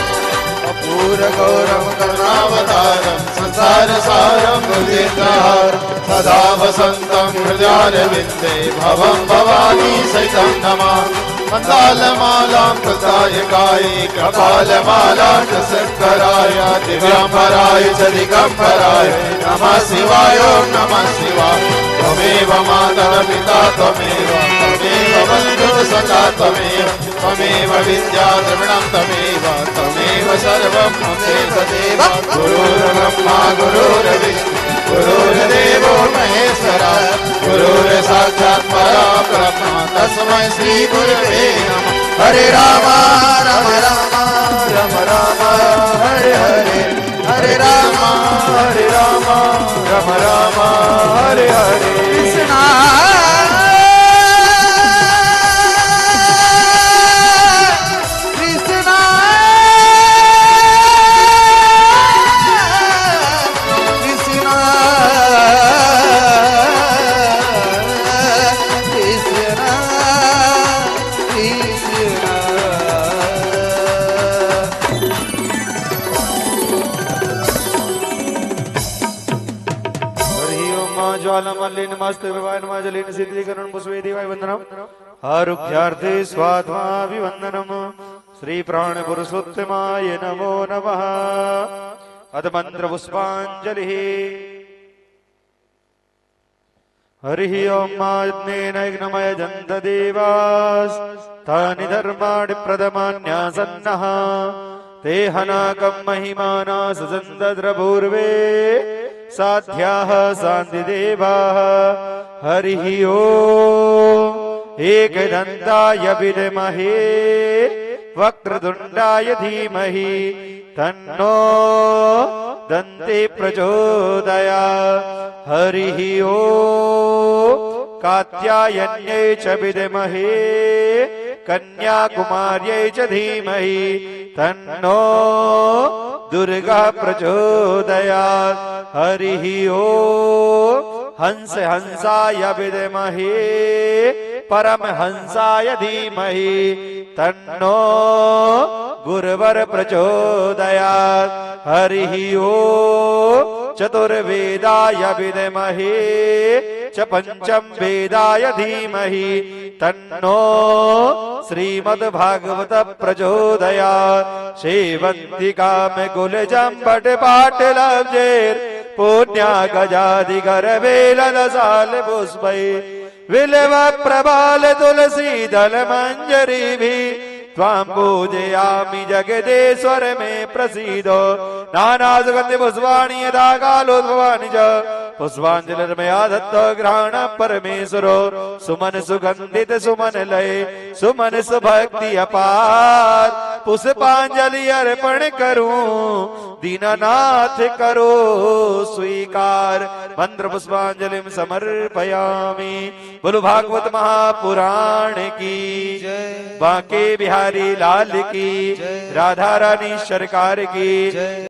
अपूर गौरव करुणावतारम संसार सारम भुजगेन्द्रहारम सदा वसंतम हृदयारविंदे भवं भवानी सहितं नमामि। मण्डलमालां प्रदायकाय कपालमालां च शङ्कराय दिव्याम्बराय च दिगम्बराय नमः शिवाय नमः शिवाय त्वमेव माता पिता त्वमेव बन्धुः सखा त्वमेव विद्या द्रविणं त्वमेव सर्वं ममेव देव गुरुर्ब्रह्मा गुरुर्विष्णु गुरुर्देवो महेश्वरा गुरुर्साक्षात् परब्रह्म तस्मै श्री गुरुवे नमः। हरे राम राम राम राम राम हरे हरे हरे राम राम राम हरे हरे कृष्णा कृष्णा कृष्णा ज्वालामल्लिन नमस्ते विवाय नमाजलिन सिद्धिकरण पुष्पे देवाय वंदनम आरुह्यार्थे स्वात्माभिवंदनम श्री प्राण पुरुषोत्तमाय नमो नमः अथ मंत्र पुष्पांजलि हरिः ओम माज्ञेन यज्ञमय जन्त देवास् तानि धर्माणि प्रदमान्यासन्नः ते हनाकं महिमाना सजन्दद्रपूर्वे साध्याः शान्तिदेवाः हरिः ओम् एकदन्ताय विद्महे वक्रतुण्डाय धीमहि तन्नो दन्ते प्रचोदयात् हरिः ओम् कात्यायन्यै च विद्महे कन्याकुमार्यै च धीमहि तन्नो दुर्गा प्रचोदयात् हरिः ओम् हंस हंसाय विद्महे परमहंसाय धीमहि तन्नो गुरुवर प्रचोदयात् हरिः ओम् चतुर्वेदाय विद्महे च पंचम वेदाय धीमहि तन्नो श्रीमद्भागवत प्रचोदयात् सेवन्तिकाम कुलजम्बट पाटलब्जेर् पुण्या गजादिगर वेलदसाल पुष्पै विलव प्रबाल तुलसी दल मंजरी त्वां पूजयामि जगदेश्वर में प्रसीदो नाना सुगंधि पुष्पाणि यथा कालोद्भवानि च पुष्पांजलिर्मया दत्त ग्रहण परमेश्वरो सुमन सुगंधित सुमन लय सुमन सुभक्ति अपार पुष्पांजलि अर्पण करूं दीननाथ करो स्वीकार मंत्र पुष्पांजलि समर्पयामि। बोलो भागवत महापुराण की बांके बिहारी लाल की राधा रानी सरकार की।